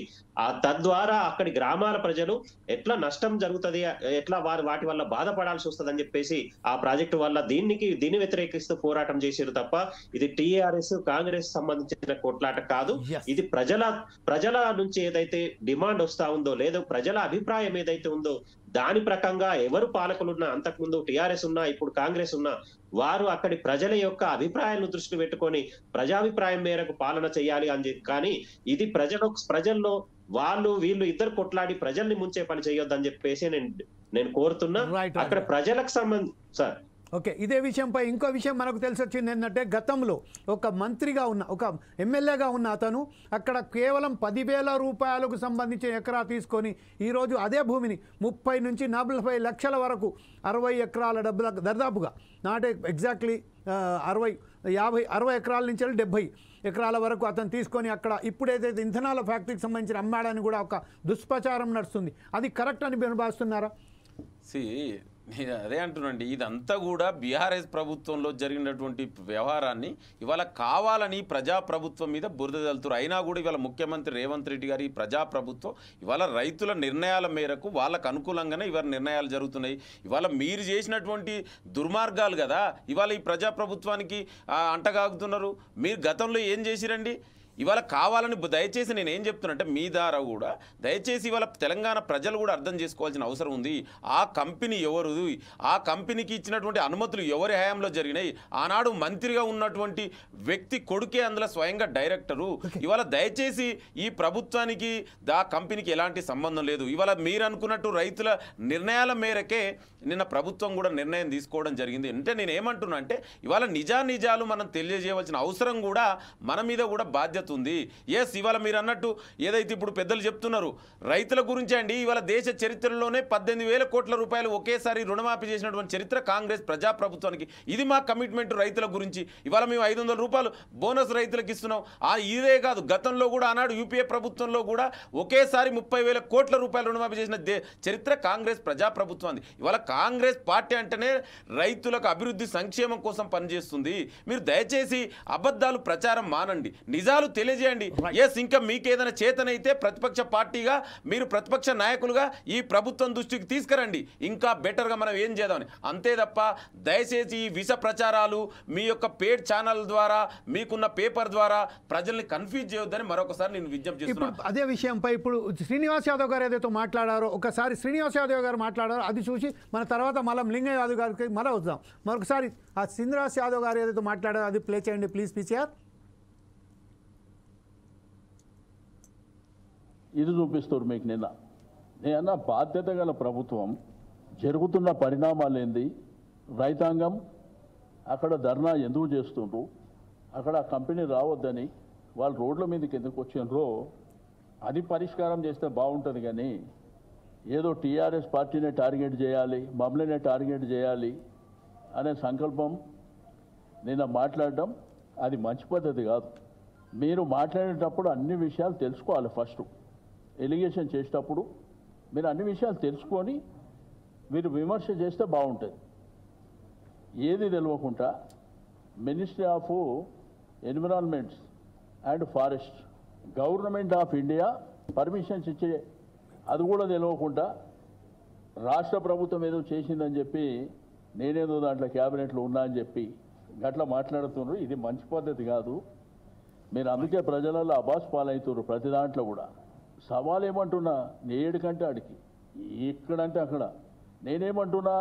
[SPEAKER 3] తద్వారా అక్కడి గ్రామాల ప్రజలు ఎట్లా నష్టం జరుగుతుంది, ఎట్లా వాటి వల్ల బాధపడాల్సి వస్తుంది అని చెప్పేసి ఆ ప్రాజెక్టు వల్ల దీన్ని వ్యతిరేకిస్తూ పోరాటం చేశారు తప్ప ఇది టీఆర్ఎస్ కాంగ్రెస్ సంబంధించిన కొట్లాట కాదు. ఇది ప్రజల నుంచి ఏదైతే డిమాండ్ వస్తా ఉందో లేదో ప్రజల అభిప్రాయం ఏదైతే ఉందో దాని ప్రకంగా ఎవరు పాలకులున్నా, అంతకుముందు టీఆర్ఎస్ ఉన్నా ఇప్పుడు కాంగ్రెస్ ఉన్నా, వారు అక్కడి ప్రజల యొక్క అభిప్రాయాలను దృష్టిలో పెట్టుకొని ప్రజాభిప్రాయం మేరకు పాలన చేయాలి అని చెప్పి, కానీ ఇది ప్రజల్లో వీళ్ళు ఇద్దరు కొట్లాడి ప్రజల్ని ముంచే పని చేయొద్దని చెప్పేసి నేను కోరుతున్నా. అక్కడ ప్రజలకు
[SPEAKER 1] ఓకే, ఇదే విషయంపై ఇంకో విషయం మనకు తెలిసి వచ్చింది ఏంటంటే గతంలో ఒక మంత్రిగా ఉన్న ఒక ఎమ్మెల్యేగా ఉన్న అతను అక్కడ కేవలం 10,000 రూపాయలకు సంబంధించిన ఎకరా తీసుకొని ఈరోజు అదే భూమిని 30 నుంచి 40 లక్షల వరకు 60 ఎకరాల డబ్బుల దర్దాపుగా నాట్ ఎగ్జాక్ట్లీ 60 ఎకరాల నుంచి 70 ఎకరాల వరకు అతను తీసుకొని అక్కడ ఇప్పుడు ఏదైతే ఇంధనాల ఫ్యాక్టరీకి సంబంధించిన అమ్మాడని కూడా ఒక దుష్ప్రచారం నడుస్తుంది. అది కరెక్ట్ అని మీరు భావిస్తున్నారా?
[SPEAKER 5] నేను అదే అంటున్నాండి, ఇదంతా కూడా బీఆర్ఎస్ ప్రభుత్వంలో జరిగినటువంటి వ్యవహారాన్ని ఇవాళ కావాలని ప్రజాప్రభుత్వం మీద బురద చల్లుతారు. అయినా కూడా ఇవాళ ముఖ్యమంత్రి రేవంత్ రెడ్డి గారి ప్రజాప్రభుత్వం ఇవాళ రైతుల నిర్ణయాల మేరకు వాళ్ళకు అనుకూలంగానే ఇవాళ నిర్ణయాలు జరుగుతున్నాయి. ఇవాళ మీరు చేసినటువంటి దుర్మార్గాలు కదా ఇవాళ ఈ ప్రజాప్రభుత్వానికి అంటగాగుతున్నారు. మీరు గతంలో ఏం చేసిరండి? ఇవాళ కావాలని దయచేసి నేను ఏం చెప్తున్నంటే మీ ద్వారా కూడా దయచేసి ఇవాళ తెలంగాణ ప్రజలు కూడా అర్థం చేసుకోవాల్సిన అవసరం ఉంది. ఆ కంపెనీ ఎవరు, ఆ కంపెనీకి ఇచ్చినటువంటి అనుమతులు ఎవరి హయాంలో జరిగినాయి, ఆనాడు మంత్రిగా ఉన్నటువంటి వ్యక్తి కొడుకే అందులో స్వయంగా డైరెక్టరు. ఇవాళ దయచేసి ఈ ప్రభుత్వానికి ఆ కంపెనీకి ఎలాంటి సంబంధం లేదు. ఇవాళ మీరు అనుకున్నట్టు రైతుల నిర్ణయాల మేరకే నిన్న ప్రభుత్వం కూడా నిర్ణయం తీసుకోవడం జరిగింది. అంటే నేను ఏమంటున్నా అంటే ఇవాళ నిజాలు మనం తెలియజేయవలసిన అవసరం కూడా మన మీద కూడా బాధ్యత ఉంది. ఎస్, ఇవాళ మీరు అన్నట్టు ఏదైతే ఇప్పుడు పెద్దలు చెప్తున్నారు రైతుల గురించి అండి, ఇవాళ దేశ చరిత్రలోనే 18,000 కోట్ల రూపాయలు ఒకేసారి రుణమాఫీ చేసినటువంటి చరిత్ర కాంగ్రెస్ ప్రజాప్రభుత్వానికి. ఇది మా కమిట్మెంట్ రైతుల గురించి. ఇవాళ మేము 500 రూపాయలు బోనస్ రైతులకు ఇస్తున్నాం. ఇదే కాదు, గతంలో కూడా ఆనాడు యూపీఏ ప్రభుత్వంలో కూడా ఒకేసారి 30,000 కోట్ల రూపాయలు రుణమాఫీ చేసిన చరిత్ర కాంగ్రెస్ ప్రజాప్రభుత్వాన్ని. ఇవాళ కాంగ్రెస్ పార్టీ అంటేనే రైతులకు అభివృద్ధి సంక్షేమం కోసం పనిచేస్తుంది. మీరు దయచేసి అబద్ధాలు ప్రచారం మానండి, నిజాలు తెలియజేయండి. ఎస్, ఇంకా మీకు ఏదైనా చేతనైతే ప్రతిపక్ష పార్టీగా మీరు ప్రతిపక్ష నాయకులుగా ఈ ప్రభుత్వం దృష్టికి తీసుకురండి, ఇంకా బెటర్గా మనం ఏం చేద్దామని. అంతే తప్ప దయచేసి ఈ విష ప్రచారాలు మీ యొక్క పేడ్ ఛానల్ ద్వారా మీకున్న పేపర్ ద్వారా ప్రజల్ని కన్ఫ్యూజ్ చేయొద్దని మరొకసారి నేను విజ్ఞప్తి చేస్తున్నాను.
[SPEAKER 1] అదే విషయంపై ఇప్పుడు శ్రీనివాస్ యాదవ్ గారు ఏదైతే మాట్లాడారో ఒకసారి శ్రీనివాస్ యాదవ్ గారు మాట్లాడారో అది చూసి మన తర్వాత మళ్ళీ లింగయ్య యాదవ్ గారికి మళ్ళీ వద్దాం. మరొకసారి ఆ శ్రీనివాస్ యాదవ్ గారు ఏదైతే మాట్లాడారో అది ప్లే చేయండి ప్లీజ్. పిసిఆర్
[SPEAKER 6] ఇది చూపిస్తారు మీకు. నేనన్న బాధ్యత గల ప్రభుత్వం జరుగుతున్న పరిణామాలు ఏంది, రైతాంగం అక్కడ ధర్నా ఎందుకు చేస్తుండ్రు, అక్కడ కంపెనీ రావద్దని వాళ్ళు రోడ్ల మీదకి ఎందుకు వచ్చిండ్రో అది పరిష్కారం చేస్తే బాగుంటుంది. కానీ ఏదో టీఆర్ఎస్ పార్టీనే టార్గెట్ చేయాలి, మమ్మల్నే టార్గెట్ చేయాలి అనే సంకల్పం నిన్న మాట్లాడడం అది మంచి పద్ధతి కాదు. మీరు మాట్లాడేటప్పుడు అన్ని విషయాలు తెలుసుకోవాలి. ఫస్ట్ ఎలిగేషన్ చేసేటప్పుడు మీరు అన్ని విషయాలు తెలుసుకొని మీరు విమర్శ చేస్తే బాగుంటుంది. ఏది తెలియకుండా ministry of environments and forest, government of India permissions ఇచ్చే అది కూడా తెలియకుండా రాష్ట్ర ప్రభుత్వం ఏదో చేసిందని చెప్పి నేనేదో దాంట్లో క్యాబినెట్లో ఉన్నా అని చెప్పి గట్లా మాట్లాడుతున్నారు. ఇది మంచి పద్ధతి కాదు. మీరు అందుకే ప్రజలలో అబాస్ పాలవుతున్నారు ప్రతి దాంట్లో కూడా. సవాల్ ఏమంటున్నా, ఏడుకంటే ఆడికి ఎక్కడంటే అక్కడ. నేనేమంటున్నా,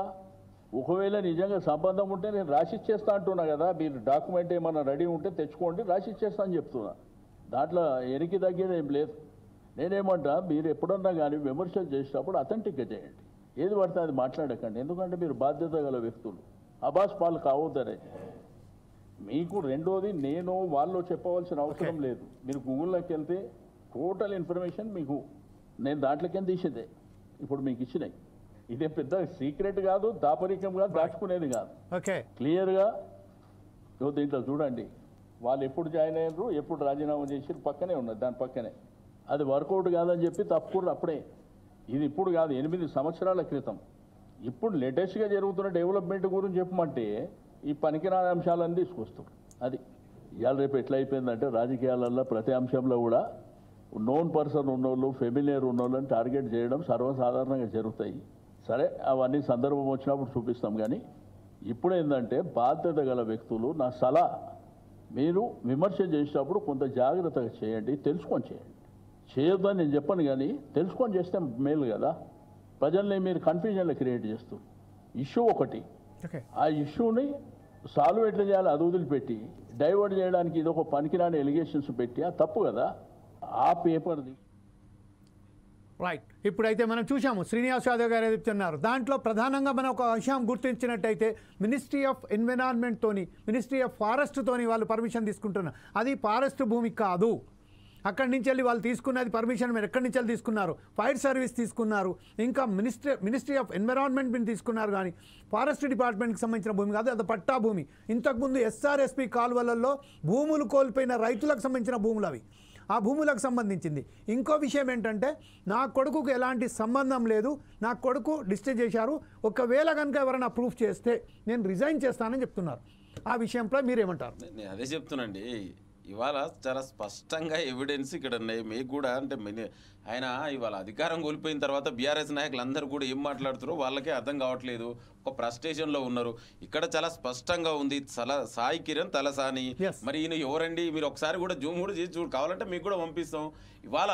[SPEAKER 6] ఒకవేళ నిజంగా సంబంధం ఉంటే నేను రాసిచ్చేస్తా అంటున్నా కదా, మీరు డాక్యుమెంట్ ఏమన్నా రెడీ ఉంటే తెచ్చుకోండి, రాసిచ్చేస్తా అని చెప్తున్నా. దాంట్లో ఎనికి తగ్గేది ఏం లేదు. నేనేమంటా, మీరు ఎప్పుడన్నా కానీ విమర్శలు చేసేటప్పుడు అథెంటిక్గా చేయండి, ఏది పడితే అది మాట్లాడకండి. ఎందుకంటే మీరు బాధ్యత గల వ్యక్తులు, అబాస్ పాలు కావద్దనే. మీకు రెండోది నేను వాళ్ళు చెప్పవలసిన అవసరం లేదు. మీరు గూగుల్లోకి వెళ్తే టోటల్ ఇన్ఫర్మేషన్ మీకు నేను దాంట్లోకి తీసేదే ఇప్పుడు మీకు ఇచ్చినాయి. ఇదే పెద్ద సీక్రెట్ కాదు, దాపరికం కాదు, దాచుకునేది కాదు. క్లియర్గా దీంట్లో చూడండి, వాళ్ళు ఎప్పుడు జాయిన్ అయ్యారు, ఎప్పుడు రాజీనామా చేసి పక్కనే ఉన్నది, దాని పక్కనే. అది వర్కౌట్ కాదని చెప్పి తప్పుకుర్రు అప్పుడే. ఇది ఇప్పుడు కాదు, 8 సంవత్సరాల క్రితం. ఇప్పుడు లేటెస్ట్గా జరుగుతున్న డెవలప్మెంట్ గురించి చెప్పమంటే ఈ పనికిరాని అంశాలన్నీ తీసుకొస్తాం. అది ఇవాళ రేపు ఎట్లా అయిపోయిందంటే రాజకీయాలలో ప్రతి అంశంలో కూడా నోన్ పర్సన్ ఉన్నోళ్ళు, ఫెమిలియర్ ఉన్నోళ్ళని టార్గెట్ చేయడం సర్వసాధారణంగా జరుగుతాయి. సరే, అవన్నీ సందర్భం వచ్చినప్పుడు చూపిస్తాం. కానీ ఇప్పుడు ఏంటంటే బాధ్యత గల వ్యక్తులు, నా సలహా, మీరు విమర్శ చేసేటప్పుడు కొంత జాగ్రత్తగా చేయండి, తెలుసుకొని చేయండి. చేయొద్దని నేను చెప్పను, కానీ తెలుసుకొని చేస్తే మేలు కదా. ప్రజల్ని మీరు కన్ఫ్యూజన్లో క్రియేట్ చేస్తూ ఇష్యూ ఒకటి, ఆ ఇష్యూని సాల్వ్ ఎట్లా చేయాలి అది వదిలిపెట్టి డైవర్ట్ చేయడానికి ఇది ఒక పనికిరాని ఎలిగేషన్స్ పెట్టి అది తప్పు కదా. ఆ పేపర్ది
[SPEAKER 1] రైట్. ఇప్పుడైతే మనం చూసాము శ్రీనివాస్ యాదవ్ గారు చెప్తున్నారు. దాంట్లో ప్రధానంగా మనం ఒక విషయం గుర్తించినట్టయితే మినిస్ట్రీ ఆఫ్ ఎన్విరాన్మెంట్తోని, మినిస్ట్రీ ఆఫ్ ఫారెస్ట్తోని వాళ్ళు పర్మిషన్ తీసుకుంటున్నారు. అది ఫారెస్ట్ భూమి కాదు. అక్కడి నుంచి వెళ్ళి వాళ్ళు తీసుకున్నది పర్మిషన్ మీరు ఎక్కడి నుంచి వెళ్ళి తీసుకున్నారు? ఫైర్ సర్వీస్ తీసుకున్నారు, ఇంకా మినిస్ట్రీ ఆఫ్ ఎన్విరాన్మెంట్ తీసుకున్నారు, కానీ ఫారెస్ట్ డిపార్ట్మెంట్కి సంబంధించిన భూమి కాదు, అది పట్టా భూమి. ఇంతకుముందు ఎస్ఆర్ఎస్పి కాలువలలో భూములు కోల్పోయిన రైతులకు సంబంధించిన భూములు అవి, ఆ భూములకు సంబంధించింది. ఇంకో విషయం ఏంటంటే నా కొడుకుకు ఎలాంటి సంబంధం లేదు, నా కొడుకు డిస్చార్జ్ చేశారు, ఒకవేళ కనుక ఎవరైనా ప్రూఫ్ చేస్తే నేను రిజైన్ చేస్తానని చెప్తున్నారు. ఆ విషయంపై మీరేమంటారు?
[SPEAKER 5] నేను అదే చెప్తున్నానండి. ఇవాళ చాలా స్పష్టంగా ఎవిడెన్స్ ఇక్కడ ఉన్నాయి. మీకు కూడా అంటే ఆయన ఇవాళ అధికారం కోల్పోయిన తర్వాత బీఆర్ఎస్ నాయకులు అందరూ కూడా ఏం మాట్లాడుతారో వాళ్ళకే అర్థం కావట్లేదు, ఒక ఫ్రస్ట్రేషన్లో ఉన్నారు. ఇక్కడ చాలా స్పష్టంగా ఉంది సాయి కిరణ్ తలసాని. మరి ఈయన ఎవరండి? మీరు ఒకసారి కూడా జూమ్ కూడా చేసి చూడు, కావాలంటే మీకు కూడా పంపిస్తాం. ఇవాళ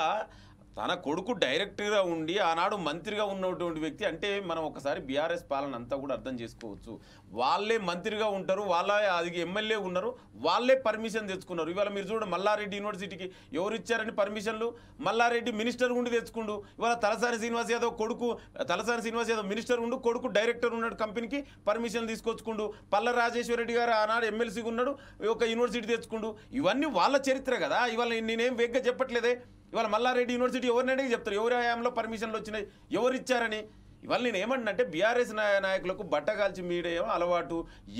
[SPEAKER 5] తన కొడుకు డైరెక్టర్గా ఉండి ఆనాడు మంత్రిగా ఉన్నటువంటి వ్యక్తి అంటే మనం ఒకసారి బీఆర్ఎస్ పాలన అంతా కూడా అర్థం చేసుకోవచ్చు. వాళ్ళే మంత్రిగా ఉంటారు, వాళ్ళే అది ఎమ్మెల్యే ఉన్నారు, వాళ్ళే పర్మిషన్ తెచ్చుకున్నారు. ఇవాళ మీరు చూడండి మల్లారెడ్డి యూనివర్సిటీకి ఎవరు ఇచ్చారని పర్మిషన్లు? మల్లారెడ్డి మినిస్టర్ ఉండి తెచ్చుకుండు. ఇవాళ తలసాని శ్రీనివాస్ యాదవ్ కొడుకు, తలసాని శ్రీనివాస్ యాదవ్ మినిస్టర్ ఉండు, కొడుకు డైరెక్టర్ ఉన్నాడు, కంపెనీకి పర్మిషన్ తీసుకొచ్చుకుండు. పల్ల రాజేశ్వర రెడ్డి గారు ఆనాడు ఎమ్మెల్సీగా ఉన్నాడు, ఒక యూనివర్సిటీ తెచ్చుకుండు. ఇవన్నీ వాళ్ళ చరిత్ర కదా. ఇవాళ నేనేం వేగ్గా చెప్పట్లేదే. ఇవాళ మల్లారెడ్డి యూనివర్సిటీ ఎవరిని అడిగి చెప్తారు ఎవరి హయాంలో పర్మిషన్లు వచ్చినాయి, ఎవరు ఇచ్చారని. ఇవాళ నేను ఏమంటున్నంటే బీఆర్ఎస్ నాయకులకు బట్టగాల్చి మీడియా అలవాటు,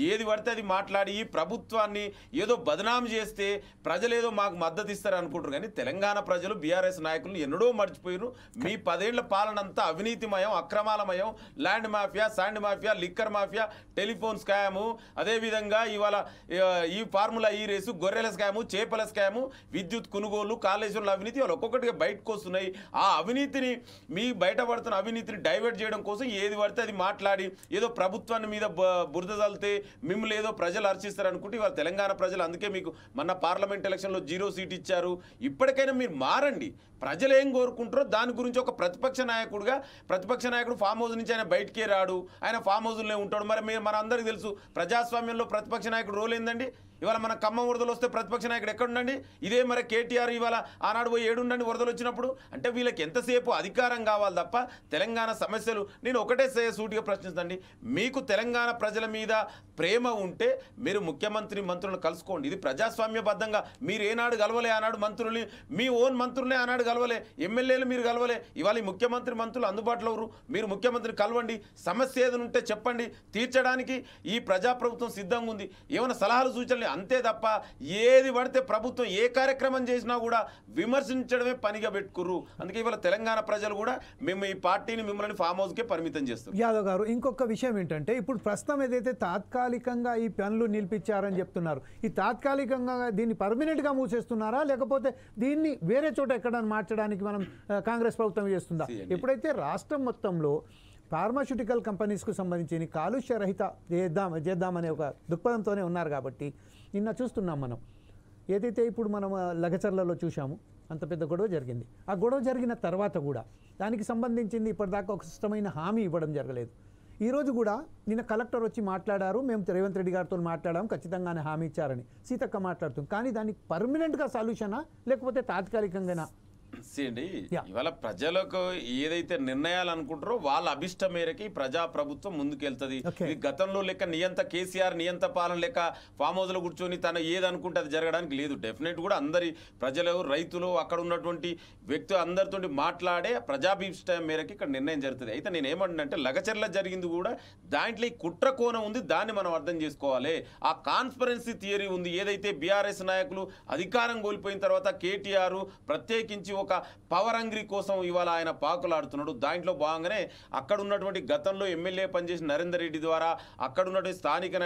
[SPEAKER 5] ఏది పడితే అది మాట్లాడి ఈ ప్రభుత్వాన్ని ఏదో బదనాం చేస్తే ప్రజలు ఏదో మాకు మద్దతు ఇస్తారు అనుకుంటారు. కానీ తెలంగాణ ప్రజలు బీఆర్ఎస్ నాయకులను ఎన్నడో మర్చిపోయారు. మీ 10 ఏళ్ల పాలన అంతా అవినీతిమయం, అక్రమాలమయం, land mafia, sand mafia, liquor mafia, telephone scam, అదేవిధంగా ఇవాళ ఈ ఫార్ములా ఈ రేసు, గొర్రెల స్కాము, చేపల స్కాము, విద్యుత్ కొనుగోలు, కాళేశ్వరంలో అవినీతి వాళ్ళు ఒక్కొక్కటిగా బయటకు వస్తున్నాయి. ఆ అవినీతిని మీ బయటపడుతున్న అవినీతిని డైవర్ట్ చేయడం కోసం ఏది పడితే అది మాట్లాడి ఏదో ప్రభుత్వాన్ని మీద బురద చల్లితే మిమ్మల్ని ఏదో ప్రజలు హర్షిస్తారు అనుకుంటే ఇవాళ తెలంగాణ ప్రజలు అందుకే మీకు మొన్న పార్లమెంట్ ఎలక్షన్లో 0 సీట్ ఇచ్చారు. ఇప్పటికైనా మీరు మారండి. ప్రజలు ఏం కోరుకుంటారో దాని గురించి ఒక ప్రతిపక్ష నాయకుడు ఫామ్ హౌస్ నుంచి ఆయన బయటికే రాడు, ఆయన ఫామ్ హౌస్లోనే ఉంటాడు. మరి మన అందరికీ తెలుసు ప్రజాస్వామ్యంలో ప్రతిపక్ష నాయకుడు రోల్ ఏందండి? ఇవాళ మన ఖమ్మం వరదలు వస్తే ప్రతిపక్ష నాయకుడు ఎక్కడుండండి? ఇదే మరి కేటీఆర్ ఇవాళ ఆనాడు పోయి ఏడుండండి వరదలు వచ్చినప్పుడు. అంటే వీళ్ళకి ఎంతసేపు అధికారం కావాలి తప్ప తెలంగాణ సమస్యలు. నేను ఒకటే సూటిగా ప్రశ్నిస్తాండి, మీకు తెలంగాణ ప్రజల మీద ప్రేమ ఉంటే మీరు మంత్రులను కలుసుకోండి. ఇది ప్రజాస్వామ్యబద్ధంగా. మీరు ఏనాడు కలవలే ఆనాడు మంత్రుల్ని, మీ ఓన్ మంత్రులనే ఆనాడు కలవలే, ఎమ్మెల్యేలు మీరు కలవలే. ఇవాళ ఈ మంత్రులు అందుబాటులో ఎవరు? మీరు ముఖ్యమంత్రిని కలవండి, సమస్య ఏదైనా ఉంటే చెప్పండి, తీర్చడానికి ఈ ప్రజాప్రభుత్వం సిద్ధంగా ఉంది. ఏమైనా సలహాలు సూచనలు అంతే తప్ప ఏది పడితే ప్రభుత్వం ఏ కార్యక్రమం చేసినా కూడా విమర్శించడమే పనిగా పెట్టుకుర్రు. అందుకే ఇవాళ తెలంగాణ ప్రజలు కూడా మేము ఈ పార్టీని మిమ్మల్ని ఫామ్ హౌస్కే పరిమితం చేస్తాం.
[SPEAKER 1] యాదవ్ గారు, ఇంకొక విషయం ఏంటంటే ఇప్పుడు ప్రస్తుతం ఏదైతే తాత్కాలికంగా ఈ పనులు నిలిపించారని చెప్తున్నారు, ఈ తాత్కాలికంగా దీన్ని పర్మనెంట్గా మూసేస్తున్నారా, లేకపోతే దీన్ని వేరే చోట ఎక్కడైనా మార్చడానికి మనం కాంగ్రెస్ ప్రభుత్వం చేస్తుందా? ఎప్పుడైతే రాష్ట్రం మొత్తంలో ఫార్మాస్యూటికల్ కంపెనీస్కు సంబంధించి కాలుష్య రహిత చేద్దామనే ఒక దృక్పథంతోనే ఉన్నారు కాబట్టి నిన్న చూస్తున్నాం మనం. ఏదైతే ఇప్పుడు మనం లగచర్లలో చూసాము, అంత పెద్ద గొడవ జరిగింది. ఆ గొడవ జరిగిన తర్వాత కూడా దానికి సంబంధించింది ఇప్పటిదాకా ఒక స్పష్టమైన హామీ ఇవ్వడం జరగలేదు. ఈరోజు కూడా నిన్న కలెక్టర్ వచ్చి మాట్లాడారు, మేము రేవంత్ రెడ్డి గారితో మాట్లాడాం, ఖచ్చితంగానే హామీ ఇచ్చారని సీతక్క మాట్లాడుతుంది. కానీ దానికి పర్మనెంట్గా సొల్యూషనా లేకపోతే తాత్కాలికంగానా?
[SPEAKER 5] అండి ఇవాళ ప్రజలకు ఏదైతే నిర్ణయాలు అనుకుంటారో వాళ్ళ అభిష్టం మేరకి ప్రజాప్రభుత్వం ముందుకెళ్తుంది. ఈ గతంలో లెక్క నియంత కేసీఆర్ నియంత పాలన లెక్క ఫామ్ హౌస్ లో కూర్చొని తన ఏది అనుకుంటే అది జరగడానికి లేదు. డెఫినెట్ కూడా అందరి ప్రజలు, రైతులు, అక్కడ ఉన్నటువంటి వ్యక్తులు అందరితో మాట్లాడే ప్రజాభిష్టం మేరకి ఇక్కడ నిర్ణయం జరుగుతుంది. అయితే నేను ఏమంటున్నానంటే లగచర్ల జరిగింది కూడా దాంట్లో ఈ కుట్ర కోణం ఉంది, దాన్ని మనం అర్థం చేసుకోవాలి. ఆ కాన్స్పరెన్సీ థియరీ ఉంది. ఏదైతే బీఆర్ఎస్ నాయకులు అధికారం కోల్పోయిన తర్వాత కేటీఆర్ ప్రత్యేకించి ఒక పవర్ అంగ్రీ కోసం ఇవాళ ఆయన పాకులాడుతున్నాడు. దాంట్లో భాగంగానే అక్కడ ఉన్నటువంటి గతంలో ఎమ్మెల్యే పనిచేసిన నరేందర్ రెడ్డి ద్వారా అక్కడ ఉన్నటువంటి స్థానిక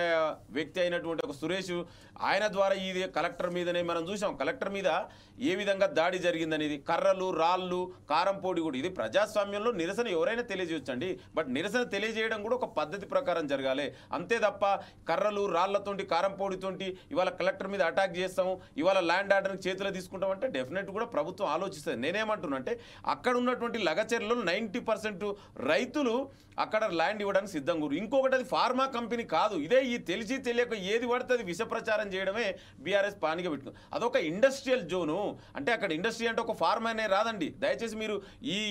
[SPEAKER 5] వ్యక్తి అయినటువంటి ఒక సురేష్ ఆయన ద్వారా ఇది కలెక్టర్ మీదనే మనం చూసాం. కలెక్టర్ మీద ఏ విధంగా దాడి జరిగిందనేది, కర్రలు, రాళ్ళు, కారం పొడి కూడా. ఇది ప్రజాస్వామ్యంలో నిరసన ఎవరైనా తెలియజేయొచ్చండి. బట్ నిరసన తెలియజేయడం కూడా ఒక పద్ధతి ప్రకారం జరగాలి. అంతే తప్ప కర్రలు, రాళ్లతోటి, కారం పొడితోటి ఇవాళ కలెక్టర్ మీద అటాక్ చేస్తాము, ఇవాళ ల్యాండ్ ఆర్డర్ని చేతిలో తీసుకుంటామంటే డెఫినెట్ కూడా ప్రభుత్వం ఆలోచిస్తుంది. ఆలోచిస్తుంది. నేనేమంటున్నా అంటే అక్కడ ఉన్నటువంటి లగచర్లలో 90% రైతులు అక్కడ ల్యాండ్ ఇవ్వడానికి సిద్ధంగా. ఇంకొకటి అది ఫార్మా కంపెనీ కాదు, ఇదే ఈ తెలిసి తెలియక ఏది పడితే అది విష ప్రచారం చేయడమే బీఆర్ఎస్ పానిగా పెట్టుకుంది. అదొక ఇండస్ట్రియల్ జోను. అంటే అక్కడ ఇండస్ట్రీ అంటే ఒక ఫార్మా అనే రాదండి. దయచేసి మీరు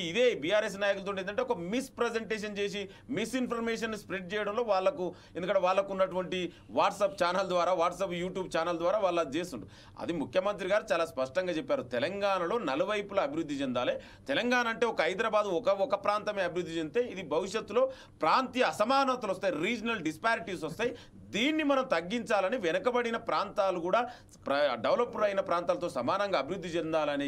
[SPEAKER 5] ఇదే బీఆర్ఎస్ నాయకులతో ఏంటంటే ఒక మిస్ప్రజెంటేషన్ చేసి మిస్ఇన్ఫర్మేషన్ స్ప్రెడ్ చేయడంలో వాళ్ళకు, ఎందుకంటే వాళ్ళకు ఉన్నటువంటి వాట్సాప్ ఛానల్ ద్వారా, వాట్సాప్ యూట్యూబ్ ఛానల్ ద్వారా వాళ్ళు అది చేస్తుంటారు. అది ముఖ్యమంత్రి గారు చాలా స్పష్టంగా చెప్పారు, తెలంగాణలో నలువైపులా అభివృద్ధి చెందాలి. తెలంగాణ అంటే ఒక హైదరాబాద్ ఒక ప్రాంతమే అభివృద్ధి చెందితే ఇది భవిష్యత్తులో ప్రాంతీయ అసమానతలు వస్తాయి, రీజనల్ డిస్పారిటీస్ వస్తాయి. దీన్ని మనం తగ్గించాలని వెనుకబడిన ప్రాంతాలు కూడా డెవలప్ అయిన ప్రాంతాలతో సమానంగా అభివృద్ధి చెందాలనే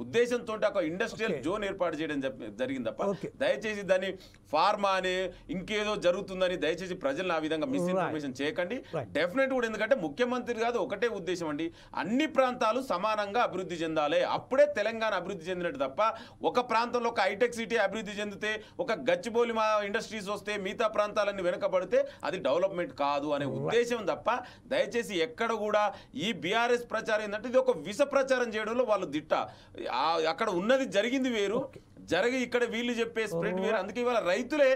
[SPEAKER 5] ఉద్దేశంతో ఒక ఇండస్ట్రియల్ జోన్ ఏర్పాటు చేయడం జరిగింది తప్ప దయచేసి దాన్ని ఫార్మా అని ఇంకేదో జరుగుతుందని దయచేసి ప్రజలను ఆ విధంగా మిస్ఇన్ఫర్మేషన్ చేయకండి. డెఫినెట్ కూడా, ఎందుకంటే ముఖ్యమంత్రి కాదు ఒకటే ఉద్దేశం అండి, అన్ని ప్రాంతాలు సమానంగా అభివృద్ధి చెందాలి, అప్పుడే తెలంగాణ అభివృద్ధి చెందినట్టు తప్ప ఒక ప్రాంతంలో ఒక హైటెక్ సిటీ అభివృద్ధి చెందితే, ఒక గచ్చిబౌలి ఇండస్ట్రీస్ వస్తే మిగతా ప్రాంతాలన్నీ వెనుకబడితే అది డెవలప్మెంట్ కాదు అనే ఉద్దేశం తప్ప దయచేసి ఎక్కడ కూడా ఈ బీఆర్ఎస్ ప్రచారం ఏంటంటే ఇది ఒక విష ప్రచారం చేయడంలో వాళ్ళు దిట్ట. అక్కడ ఉన్నది జరిగింది వేరు, జరిగి ఇక్కడ వీళ్ళు చెప్పే స్ప్రెడ్ వేరు. అందుకే ఇవాళ రైతులే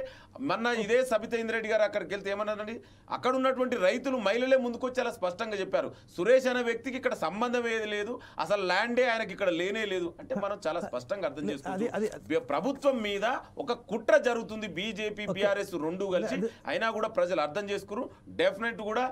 [SPEAKER 5] మొన్న ఇదే సబితా ఇంద్రెడ్డి గారు అక్కడికి వెళ్తే ఏమన్నారండి, అక్కడ ఉన్నటువంటి రైతులు మహిళలే ముందుకొచ్చి అలా స్పష్టంగా చెప్పారు, సురేష్ అనే వ్యక్తికి ఇక్కడ సంబంధం ఏది లేదు, అసలు ల్యాండే ఆయనకి ఇక్కడ లేనే లేదు. అంటే మనం చాలా స్పష్టంగా అర్థం చేసుకోవచ్చు ప్రభుత్వం మీద ఒక కుట్ర జరుగుతుంది, బీజేపీ బీఆర్ఎస్ రెండు కలిసి. అయినా కూడా ప్రజలు అర్థం చేసుకురు, డెఫినెట్ కూడా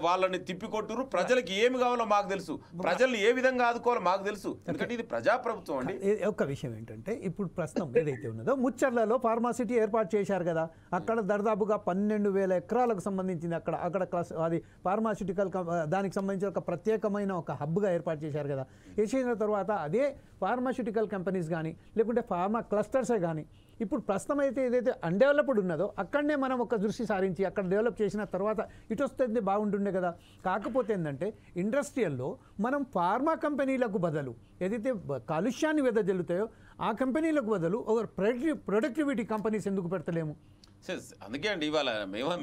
[SPEAKER 5] వాళ్ళని తిప్పికొట్టురు. ప్రజలకు ఏమి కావాలో మాకు తెలుసు, ప్రజల్ని ఏ విధంగా ఆదుకోవాలో మాకు తెలుసు, ఎందుకంటే ఇది ప్రజాప్రభుత్వం అండి.
[SPEAKER 1] ఒక విషయం ఏంటంటే ఇప్పుడు ప్రస్తుతం ఏదైతే ఉన్నదో ముచ్చర్లలో ఫార్మాసిటీ ఏర్పాటు చేశారు కదా, అక్కడ దాదాపుగా 12,000 ఎకరాలకు సంబంధించింది అక్కడ అది ఫార్మాస్యూటికల్ దానికి సంబంధించిన ఒక ప్రత్యేకమైన ఒక హబ్గా ఏర్పాటు చేశారు కదా. చేసిన తర్వాత అదే ఫార్మాస్యూటికల్ కంపెనీస్ కానీ లేకుంటే ఫార్మా క్లస్టర్సే కానీ ఇప్పుడు ప్రస్తుతం అయితే ఏదైతే అన్డెవలప్డ్ ఉన్నదో అక్కడనే మనం ఒక దృష్టి సారించి అక్కడ డెవలప్ చేసిన తర్వాత ఇటు వస్తే బాగుంటుండే కదా. కాకపోతే ఏంటంటే ఇండస్ట్రియల్లో మనం ఫార్మా కంపెనీలకు బదులు ఏదైతే కాలుష్యాన్ని వెదజల్లుతాయో ఆ కంపెనీలకు బదులు ఒక ప్రొడక్టివిటీ కంపెనీస్ ఎందుకు పెడతలేము?
[SPEAKER 5] అందుకే అండి ఇవాళ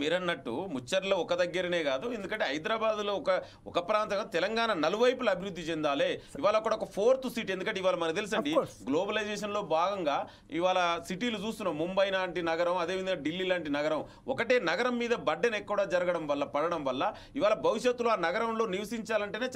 [SPEAKER 5] మీరన్నట్టు ముచ్చర్లో ఒక దగ్గరనే కాదు, ఎందుకంటే హైదరాబాద్లో ఒక ప్రాంతంగా తెలంగాణ నలువైపులు అభివృద్ధి చెందాలి. ఇవాళ అక్కడ ఒక 4th సిటీ, ఎందుకంటే ఇవాళ మనకు తెలుసండి గ్లోబలైజేషన్లో భాగంగా ఇవాళ సిటీలు చూస్తున్నాం, ముంబై లాంటి నగరం, అదేవిధంగా ఢిల్లీ లాంటి నగరం. ఒకటే నగరం మీద బర్డెన్ ఎక్కువ పడడం వల్ల ఇవాళ భవిష్యత్తులో ఆ నగరంలో నివసించాలంటేనే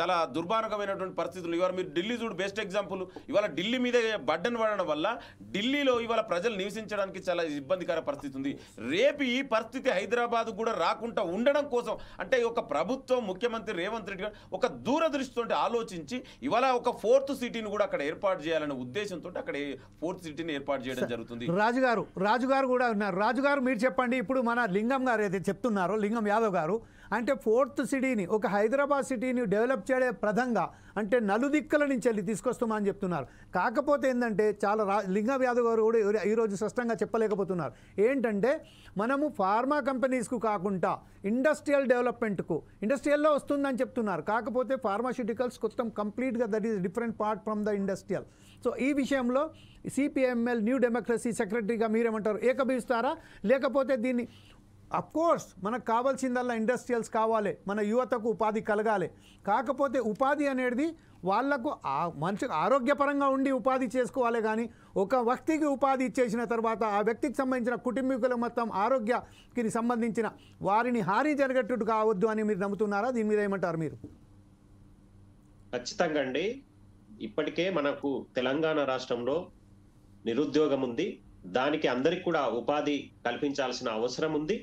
[SPEAKER 5] చాలా దుర్భానకమైనటువంటి పరిస్థితులు. ఇవాళ మీరు ఢిల్లీ చూడు బెస్ట్ ఎగ్జాంపుల్. ఇవాళ ఢిల్లీ మీద బర్డెన్ పడడం వల్ల ఢిల్లీలో ఇవాళ ప్రజలు నివసించడానికి చాలా ఇబ్బందికర పరిస్థితి ఉంది. రేపు ఈ పరిస్థితి హైదరాబాద్ కూడా రాకుండా ఉండడం కోసం అంటే ఒక ప్రభుత్వం, ముఖ్యమంత్రి రేవంత్ రెడ్డి గారు ఒక దూరదృష్టితో ఆలోచించి ఇవాళ ఒక 4th సిటీని కూడా అక్కడ ఏర్పాటు చేయాలనే ఉద్దేశంతో అక్కడ 4th సిటీని ఏర్పాటు చేయడం జరుగుతుంది.
[SPEAKER 1] రాజుగారు కూడా ఉన్నారు. రాజుగారు మీరు చెప్పండి, ఇప్పుడు మన లింగం గారు అయితే చెప్తున్నారో, లింగం యాదవ్ గారు అంటే 4th సిటీని ఒక హైదరాబాద్ సిటీని డెవలప్ చేయడే ప్రధంగా అంటే నలుదిక్కల నుంచి వెళ్ళి తీసుకొస్తామని చెప్తున్నారు. కాకపోతే ఏంటంటే చాలా లింగం యాదవ్ గారు కూడా ఈరోజు స్పష్టంగా చెప్పలేకపోతున్నారు. ఏంటంటే మనము ఫార్మా కంపెనీస్కు కాకుండా ఇండస్ట్రియల్ డెవలప్మెంట్కు ఇండస్ట్రియల్లో వస్తుందని చెప్తున్నారు. కాకపోతే ఫార్మాస్యూటికల్స్ మొత్తం కంప్లీట్గా that is different part from the industrial. So ఈ విషయంలో సిపిఎంఎల్ న్యూ డెమోక్రసీ సెక్రటరీగా మీరేమంటారు, ఏకభవిస్తారా లేకపోతే దీన్ని అఫ్కోర్స్ మనకు కావాల్సిందల్లా ఇండస్ట్రియల్స్ కావాలి, మన యువతకు ఉపాధి కలగాలి. కాకపోతే ఉపాధి అనేది వాళ్లకు మనిషికి ఆరోగ్యపరంగా ఉండి ఉపాధి చేసుకోవాలి. కానీ ఒక వ్యక్తికి ఉపాధి ఇచ్చేసిన తర్వాత ఆ వ్యక్తికి సంబంధించిన కుటుంబీకుల మొత్తం ఆరోగ్యకి సంబంధించిన వారిని హాని జరిగేటట్టు కావద్దు అని మీరు నమ్ముతున్నారా? దీని మీద ఏమంటారు మీరు?
[SPEAKER 3] ఖచ్చితంగా అండి. ఇప్పటికే మనకు తెలంగాణ రాష్ట్రంలో నిరుద్యోగం ఉంది, దానికి అందరికి కూడా ఉపాధి కల్పించాల్సిన అవసరం ఉంది.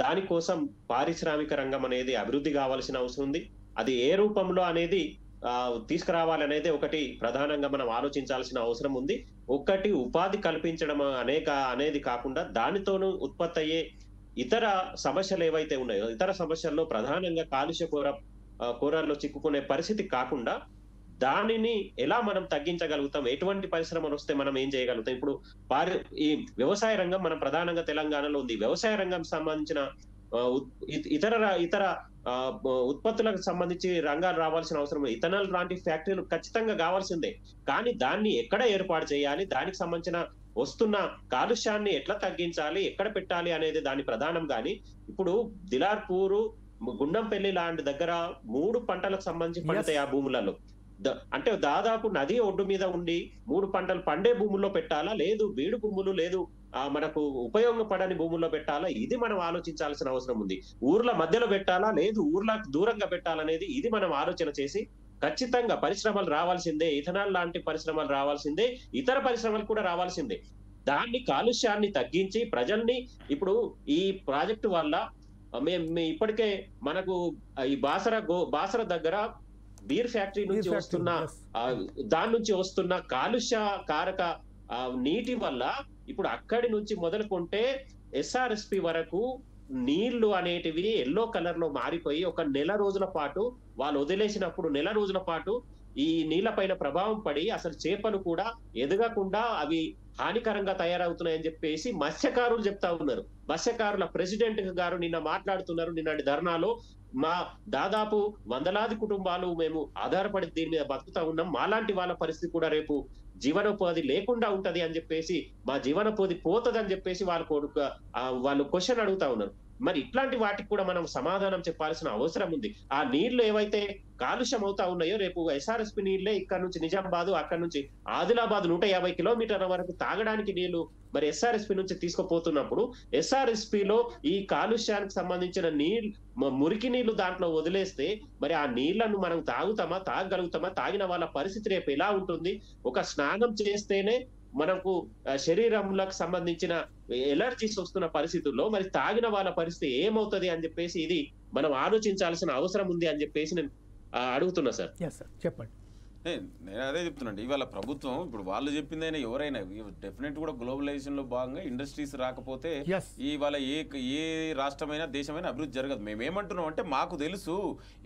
[SPEAKER 3] దానికోసం పారిశ్రామిక రంగం అనేది అభివృద్ధి కావాల్సిన అవసరం ఉంది. అది ఏ రూపంలో అనేది తీసుకురావాలనేది ఒకటి ప్రధానంగా మనం ఆలోచించాల్సిన అవసరం ఉంది. ఒకటి ఉపాధి కల్పించడం అనేది కాకుండా దానితోనూ ఉత్పత్తి అయ్యే ఇతర సమస్యలు ఏవైతే ఉన్నాయో, ఇతర సమస్యల్లో ప్రధానంగా కాలుష్య కూరల్లో చిక్కుకునే పరిస్థితి కాకుండా దానిని ఎలా మనం తగ్గించగలుగుతాం, ఎటువంటి పరిశ్రమలు వస్తే మనం ఏం చేయగలుగుతాం. ఇప్పుడు ఈ వ్యవసాయ రంగం మనం ప్రధానంగా తెలంగాణలో ఉంది. వ్యవసాయ రంగం సంబంధించిన ఇతర ఉత్పత్తులకు సంబంధించి రంగాలు రావాల్సిన అవసరం, ఇథనాల్ లాంటి ఫ్యాక్టరీలు ఖచ్చితంగా కావాల్సిందే. కానీ దాన్ని ఎక్కడ ఏర్పాటు చేయాలి, దానికి సంబంధించిన వస్తున్న కాలుష్యాన్ని ఎట్లా తగ్గించాలి, ఎక్కడ పెట్టాలి అనేది దాని ప్రధానం. కానీ ఇప్పుడు దిలార్పూరు, గుండంపల్లి లాంటి దగ్గర 3 పంటలకు సంబంధించి పండుతాయి ఆ భూములలో. అంటే దాదాపు నది ఒడ్డు మీద ఉండి 3 పంటలు పండే భూముల్లో పెట్టాలా, లేదు బీడు భూములు, లేదు మనకు ఉపయోగపడని భూముల్లో పెట్టాలా, ఇది మనం ఆలోచించాల్సిన అవసరం ఉంది. ఊర్ల మధ్యలో పెట్టాలా, లేదు ఊర్లకు దూరంగా పెట్టాలనేది ఇది మనం ఆలోచన చేసి ఖచ్చితంగా పరిశ్రమలు రావాల్సిందే, ఇథనాల్ లాంటి పరిశ్రమలు రావాల్సిందే, ఇతర పరిశ్రమలు కూడా రావాల్సిందే. దాన్ని కాలుష్యాన్ని తగ్గించి ప్రజల్ని ఇప్పుడు ఈ ప్రాజెక్టు వల్ల మేము ఇప్పటికే మనకు ఈ బాసర దగ్గర బీర్ ఫ్యాక్టరీ నుంచి వస్తున్న దాని నుంచి వస్తున్న కాలుష్య కారక నీటి వల్ల ఇప్పుడు అక్కడి నుంచి మొదలుకుంటే ఎస్ఆర్ఎస్పి వరకు నీళ్లు అనేటివి ఎల్లో కలర్ లో మారిపోయి ఒక నెల రోజుల పాటు వాళ్ళు వదిలేసినప్పుడు నెల రోజుల పాటు ఈ నీళ్ల పైన ప్రభావం పడి అసలు చేపలు కూడా ఎదగకుండా అవి హానికరంగా తయారవుతున్నాయని చెప్పేసి మత్స్యకారులు చెప్తా ఉన్నారు. మత్స్యకారుల ప్రెసిడెంట్ గారు నిన్న మాట్లాడుతున్నారు. నిన్నటి ధర్నాలో మా దాదాపు వందలాది కుటుంబాలు మేము ఆధారపడి దీని మీద బతుకుతా ఉన్నాం, మాలాంటి వాళ్ళ పరిస్థితి కూడా రేపు జీవనోపాధి లేకుండా ఉంటది అని చెప్పేసి, మా జీవనోపాధి పోతదని చెప్పేసి వాళ్ళు క్వశ్చన్ అడుగుతా ఉన్నారు. మరి ఇట్లాంటి వాటికి కూడా మనం సమాధానం చెప్పాల్సిన అవసరం ఉంది. ఆ నీళ్లు ఏవైతే కాలుష్యం అవుతా ఉన్నాయో రేపు ఎస్ఆర్ఎస్పి నీళ్లే ఇక్కడ నుంచి నిజామాబాద్, అక్కడ నుంచి ఆదిలాబాద్ 150 కిలోమీటర్ల వరకు తాగడానికి నీళ్లు మరి ఎస్ఆర్ఎస్పి నుంచి తీసుకుపోతున్నప్పుడు ఎస్ఆర్ఎస్పిలో ఈ కాలుష్యానికి సంబంధించిన మురికి నీళ్లు దాంట్లో వదిలేస్తే మరి ఆ నీళ్లను మనం తాగగలుగుతామా? తాగిన వాళ్ళ పరిస్థితి రేపు ఎలా ఉంటుంది? ఒక స్నానం చేస్తేనే మనకు శరీరంలోకి సంబంధించిన ఎలర్జీస్ వస్తున్న పరిస్థితుల్లో మరి తాగిన వాళ్ళ పరిస్థితి ఏమవుతుంది అని చెప్పేసి ఇది మనం ఆలోచించాల్సిన అవసరం ఉంది అని చెప్పేసి నేను అడుగుతున్నా సార్.
[SPEAKER 1] చెప్పండి.
[SPEAKER 5] నేను అదే చెప్తున్నాండి, ఇవాళ ప్రభుత్వం ఇప్పుడు వాళ్ళు చెప్పిందైనా ఎవరైనా డెఫినెట్ కూడా గ్లోబలైజేషన్లో భాగంగా ఇండస్ట్రీస్ రాకపోతే ఇవాళ ఏ రాష్ట్రమైనా దేశమైనా అభివృద్ధి జరగదు. మేమేమంటున్నాం అంటే మాకు తెలుసు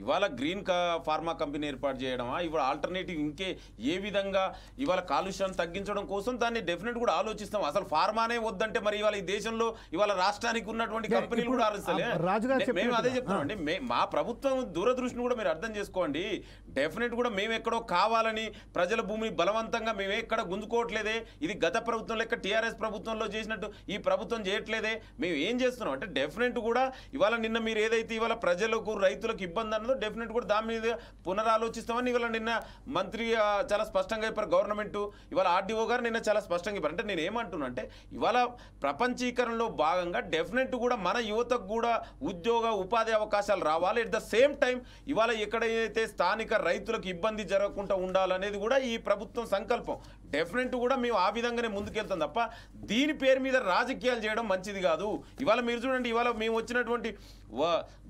[SPEAKER 5] ఇవాళ గ్రీన్ ఫార్మా కంపెనీ ఏర్పాటు చేయడమా, ఇవాళ ఆల్టర్నేటివ్ ఇంకే ఏ విధంగా ఇవాళ కాలుష్యాన్ని తగ్గించడం కోసం దాన్ని డెఫినెట్ కూడా ఆలోచిస్తాం. అసలు ఫార్మానే వద్దంటే మరి ఇవాళ ఈ దేశంలో ఇవాళ రాష్ట్రానికి ఉన్నటువంటి కంపెనీలు కూడా ఆలోచిస్తలే. మేము అదే చెప్తున్నాం అండి, మా ప్రభుత్వం దూరదృష్టిని కూడా మీరు అర్థం చేసుకోండి. డెఫినెట్ కూడా మేము ఎక్కడో కావాలని ప్రజల భూమిని బలవంతంగా మేమే ఎక్కడ గుంజుకోవట్లేదే. ఇది గత ప్రభుత్వం లెక్క టీఆర్ఎస్ ప్రభుత్వంలో చేసినట్టు ఈ ప్రభుత్వం చేయట్లేదే. మేము ఏం చేస్తున్నాం అంటే డెఫినెట్ కూడా ఇవాళ నిన్న మీరు ఏదైతే ఇవాళ ప్రజలకు రైతులకు ఇబ్బంది అన్నదో డెఫినెట్ కూడా దాని మీద పునరాలోచిస్తామని ఇవాళ నిన్న మంత్రి చాలా స్పష్టంగా చెప్పారు. గవర్నమెంట్ ఇవాళ ఆర్డీఓ గారు నిన్న చాలా స్పష్టంగా చెప్పారు. అంటే నేను ఏమంటున్నా అంటే ఇవాళ ప్రపంచీకరణలో భాగంగా డెఫినెట్ కూడా మన యువతకు కూడా ఉద్యోగ ఉపాధి అవకాశాలు రావాలి. ఎట్ ద సేమ్ టైం ఇవాళ ఎక్కడైతే స్థానిక రైతులకు ఇబ్బంది జరగకుండా ఉండాలనేది కూడా ఈ ప్రభుత్వం సంకల్పం. డెఫినెట్ కూడా మేము ఆ విధంగానే ముందుకెళ్తాం తప్ప దీని పేరు మీద రాజకీయాలు చేయడం మంచిది కాదు. ఇవాళ మీరు చూడండి, ఇవాళ మేము వచ్చినటువంటి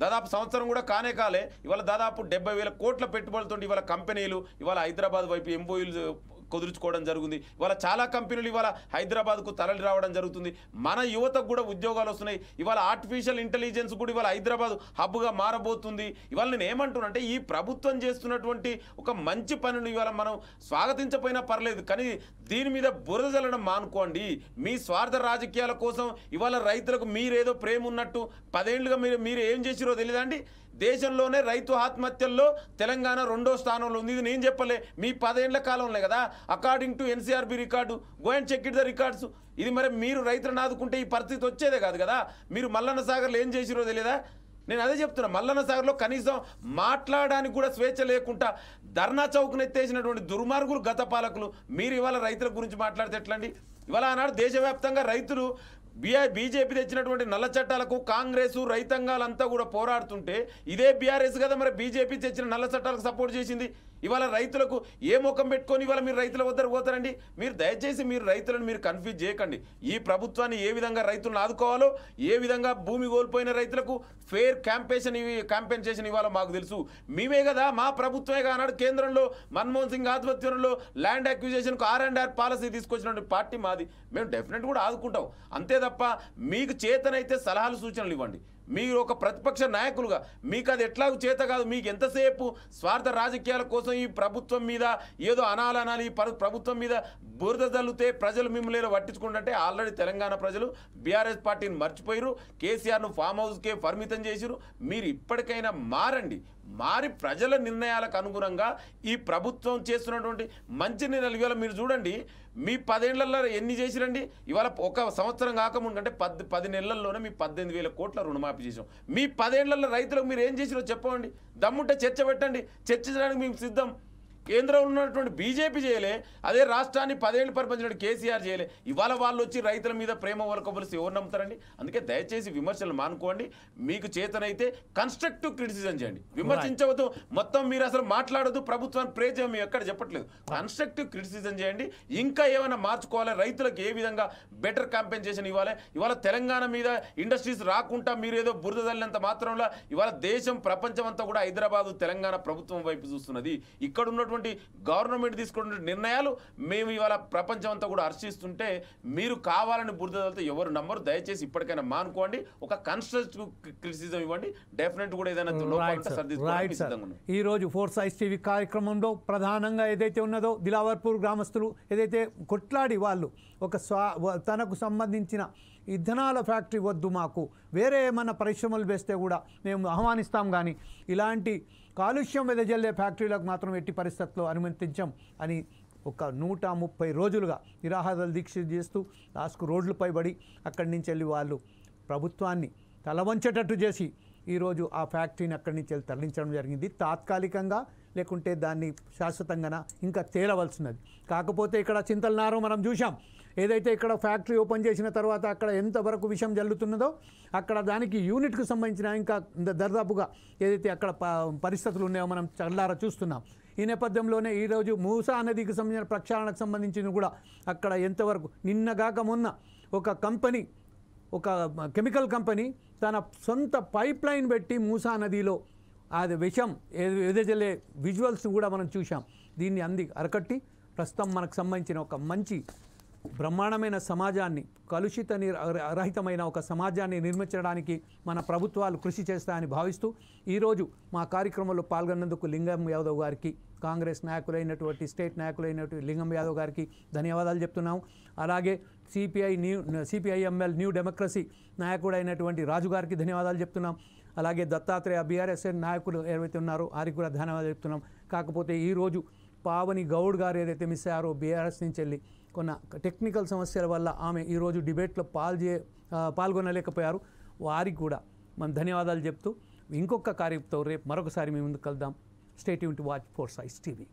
[SPEAKER 5] దాదాపు సంవత్సరం కూడా కాలే ఇవాళ దాదాపు 70,000 కోట్ల పెట్టుబడులతో ఇవాళ కంపెనీలు ఇవాళ హైదరాబాద్ వైపు ఎంఓయూలు కుదుర్చుకోవడం జరుగుతుంది. ఇవాళ చాలా కంపెనీలు ఇవాళ హైదరాబాద్కు తరలి రావడం జరుగుతుంది. మన యువతకు కూడా ఉద్యోగాలు వస్తున్నాయి. ఇవాళ ఆర్టిఫిషియల్ ఇంటెలిజెన్స్ కూడా ఇవాళ హైదరాబాద్ హబ్గా మారబోతుంది. ఇవాళ నేను ఏమంటున్నానంటే ఈ ప్రభుత్వం చేస్తున్నటువంటి ఒక మంచి పనులు ఇవాళ మనం స్వాగతించపోయినా పర్లేదు, కానీ దీని మీద బురద జల్లడం మానుకోండి. మీ స్వార్థ రాజకీయాల కోసం ఇవాళ రైతులకు మీరేదో ప్రేమ ఉన్నట్టు 10 ఏళ్లుగా మీరు ఏం చేసిరో తెలియదండి. దేశంలోనే రైతు ఆత్మహత్యల్లో తెలంగాణ 2వ స్థానంలో ఉంది. ఇది నేను చెప్పలే, మీ 10 ఏళ్ల కాలంలో కదా. According to NCRB record, go and check it the records. ఇది మరి మీరు రైతులను ఆదుకుంటే ఈ పరిస్థితి వచ్చేదే కాదు కదా. మీరు మల్లన్న సాగర్లో ఏం చేసిరో తెలియదా? నేను అదే చెప్తున్నా, మల్లన్న సాగర్లో కనీసం మాట్లాడడానికి కూడా స్వేచ్ఛ లేకుండా ధర్నా చౌక్ను ఎత్తేసినటువంటి దుర్మార్గులు గత పాలకులు. మీరు ఇవాళ రైతుల గురించి మాట్లాడితే ఎట్లండి? ఇవాళ ఆనాడు దేశవ్యాప్తంగా రైతులు బీజేపీ తెచ్చినటువంటి నల్ల చట్టాలకు కాంగ్రెస్ రైతాంగాలంతా కూడా పోరాడుతుంటే ఇదే బీఆర్ఎస్ కదా మరి బీజేపీ తెచ్చిన నల్ల చట్టాలకు సపోర్ట్ చేసింది. ఇవాళ రైతులకు ఏ ముఖం పెట్టుకొని ఇవాళ మీరు రైతుల వద్దకు పోతారండి? మీరు దయచేసి మీరు రైతులను మీరు కన్ఫ్యూజ్ చేయకండి. ఈ ప్రభుత్వాన్ని ఏ విధంగా రైతులను ఆదుకోవాలో, ఏ విధంగా భూమి కోల్పోయిన రైతులకు ఫేర్ కాంపెన్సేషన్ ఇవ్వాలో మాకు తెలుసు. మేమే కదా, మా ప్రభుత్వమే కానాడు కేంద్రంలో మన్మోహన్ సింగ్ ఆధ్వర్యంలో ల్యాండ్ అక్విజిషన్కు R&R పాలసీ తీసుకొచ్చినటువంటి పార్టీ మాది. మేము డెఫినెట్ కూడా ఆదుకుంటాం. అంతే తప్ప మీకు చేతనైతే సలహాలు సూచనలు ఇవ్వండి. మీరు ఒక ప్రతిపక్ష నాయకులుగా మీకు అది ఎట్లాగూ చేత కాదు. మీకు ఎంతసేపు స్వార్థ రాజకీయాల కోసం ఈ ప్రభుత్వం మీద ఏదో అనాలనాలి, ఈ ప్రభుత్వం మీద బురద జల్లితే ప్రజలు మిమ్మల్ని పట్టించుకుంటుంటే ఆల్రెడీ తెలంగాణ ప్రజలు బీఆర్ఎస్ పార్టీని మర్చిపోయారు. కేసీఆర్ను ఫామ్ హౌస్కే పరిమితం చేసిరు. మీరు ఇప్పటికైనా మారి ప్రజల నిర్ణయాలకు అనుగుణంగా ఈ ప్రభుత్వం చేస్తున్నటువంటి మంచి నిర్ణయాలు ఇవాళ మీరు చూడండి. మీ 10 ఏళ్లలో ఎన్ని చేసిరండి? ఇవాళ ఒక సంవత్సరం కాకముందు అంటే 10 నెలల్లోనే మీ 18,000 కోట్ల రుణమాఫీ చేసాం. మీ 10 ఏళ్లలో రైతులకు మీరు ఏం చేసిరో చెప్పండి. దమ్ముంటే చర్చ పెట్టండి, చర్చించడానికి మేము సిద్ధం. కేంద్రంలో ఉన్నటువంటి బీజేపీ చేయలే, అదే రాష్ట్రాన్ని 10 ఏళ్ళు పరిపాలించిన కేసీఆర్ చేయలే. ఇవాళ వాళ్ళు వచ్చి రైతుల మీద ప్రేమ ఒలకబలిసి ఎవరు నమ్ముతారండి? అందుకే దయచేసి విమర్శలు మానుకోండి. మీకు చేతనైతే కన్స్ట్రక్టివ్ క్రిటిసిజం చేయండి, విమర్శించవద్దు. మొత్తం మీరు అసలు మాట్లాడొద్దు, ప్రభుత్వాన్ని ప్రేజ్ చేయడం మేము ఎక్కడ చెప్పట్లేదు. కన్స్ట్రక్టివ్ క్రిటిసిజం చేయండి. ఇంకా ఏమైనా మార్చుకోవాలి, రైతులకు ఏ విధంగా బెటర్ కాంపెన్సేషన్ ఇవ్వాలి. ఇవాళ తెలంగాణ మీద ఇండస్ట్రీస్ రాకుండా మీరు ఏదో బురద తల్లినంత మాత్రంలో ఇవాళ దేశం ప్రపంచం అంతా కూడా హైదరాబాద్ తెలంగాణ ప్రభుత్వం వైపు చూస్తున్నది. ఇక్కడ ఉన్నటువంటి గవర్నమెంట్ తీసుకున్న నిర్ణయాలు మేము ఇవాళ ప్రపంచం అంతా కూడా హర్షిస్తుంటే మీరు కావాలని బురదలతో ఎవరు నమ్మరు. దయచేసి ఇప్పటికైనా మానుకోండి, ఒక కన్స్ట్రక్టివ్ క్రిటిసిజం ఇవ్వండి. డెఫినెట్ కూడా ఏదైనా
[SPEAKER 1] ఈ రోజు ఫోర్స్ ఐస్ టీవీ కార్యక్రమంలో ప్రధానంగా ఏదైతే ఉన్నదో దిలావర్పూర్ గ్రామస్తులు ఏదైతే కొట్లాడి వాళ్ళు ఒక తనకు సంబంధించిన ఇథనాల ఫ్యాక్టరీ వద్దు, మాకు వేరే ఏమన్నా పరిశ్రమలు వేస్తే కూడా మేము ఆహ్వానిస్తాం, కానీ ఇలాంటి కాలుష్యం వెదజల్లే ఫ్యాక్టరీలకు మాత్రం ఎట్టి పరిస్థితుల్లో అనుమతించాం అని ఒక 130 రోజులుగా నిరాహారాలు దీక్ష చేస్తూ లాస్ట్కు రోడ్లపై పడి అక్కడి నుంచి వెళ్ళి వాళ్ళు ప్రభుత్వాన్ని తలవంచేటట్టు చేసి ఈరోజు ఆ ఫ్యాక్టరీని అక్కడి నుంచి వెళ్ళి తరలించడం జరిగింది. తాత్కాలికంగా లేకుంటే దాన్ని శాశ్వతంగా ఇంకా తేలవలసినది. కాకపోతే ఇక్కడ చింతలనారు మనం చూసాం, ఏదైతే ఇక్కడ ఫ్యాక్టరీ ఓపెన్ చేసిన తర్వాత అక్కడ ఎంతవరకు విషం జల్లుతున్నదో అక్కడ దానికి యూనిట్కు సంబంధించిన ఇంకా దర్దాపుగా ఏదైతే అక్కడ పరిస్థితులు ఉన్నాయో మనం చల్లారా చూస్తున్నాం. ఈ నేపథ్యంలోనే ఈరోజు మూసా నదికి సంబంధించిన ప్రక్షాళనకు సంబంధించిన కూడా అక్కడ ఎంతవరకు నిన్నగాక మొన్న ఒక కంపెనీ, ఒక కెమికల్ కంపెనీ తన సొంత పైప్ లైన్ పెట్టి మూసా నదిలో అది విషం ఎదజల్లే విజువల్స్ కూడా మనం చూసాం. దీన్ని అరకట్టి ప్రస్తుతం మనకు సంబంధించిన ఒక మంచి బ్రహ్మాండమైన సమాజాన్ని, కలుషిత రహితమైన ఒక సమాజాన్ని నిర్మించడానికి మన ప్రభుత్వాలు కృషి చేస్తాయని భావిస్తూ ఈరోజు మా కార్యక్రమంలో పాల్గొన్నందుకు లింగం యాదవ్ గారికి, కాంగ్రెస్ నాయకులైనటువంటి స్టేట్ నాయకులైనటువంటి లింగం యాదవ్ గారికి ధన్యవాదాలు చెప్తున్నాము. అలాగే సిపిఐఎంఎల్ న్యూ డెమోక్రసీ నాయకుడైనటువంటి రాజు గారికి ధన్యవాదాలు చెప్తున్నాం. అలాగే దత్తాత్రేయ బీఆర్ఎస్ఎన్ నాయకులు ఏవైతే ఉన్నారో వారికి కూడా ధన్యవాదాలు చెప్తున్నాం. కాకపోతే ఈరోజు పావని గౌడ్ గారు ఏదైతే మిస్ అయ్యారో బీఆర్ఎస్ నుంచి వెళ్ళి కొన్న టెక్నికల్ సమస్యల వల్ల ఆమె ఈరోజు డిబేట్లో పాల్గొనలేకపోయారు. వారికి కూడా మనం ధన్యవాదాలు చెప్తూ ఇంకొక కార్యక్రమంతో రేపు మరొకసారి మేము ముందుకు కలుద్దాం. Stay tune to watch force ice TV.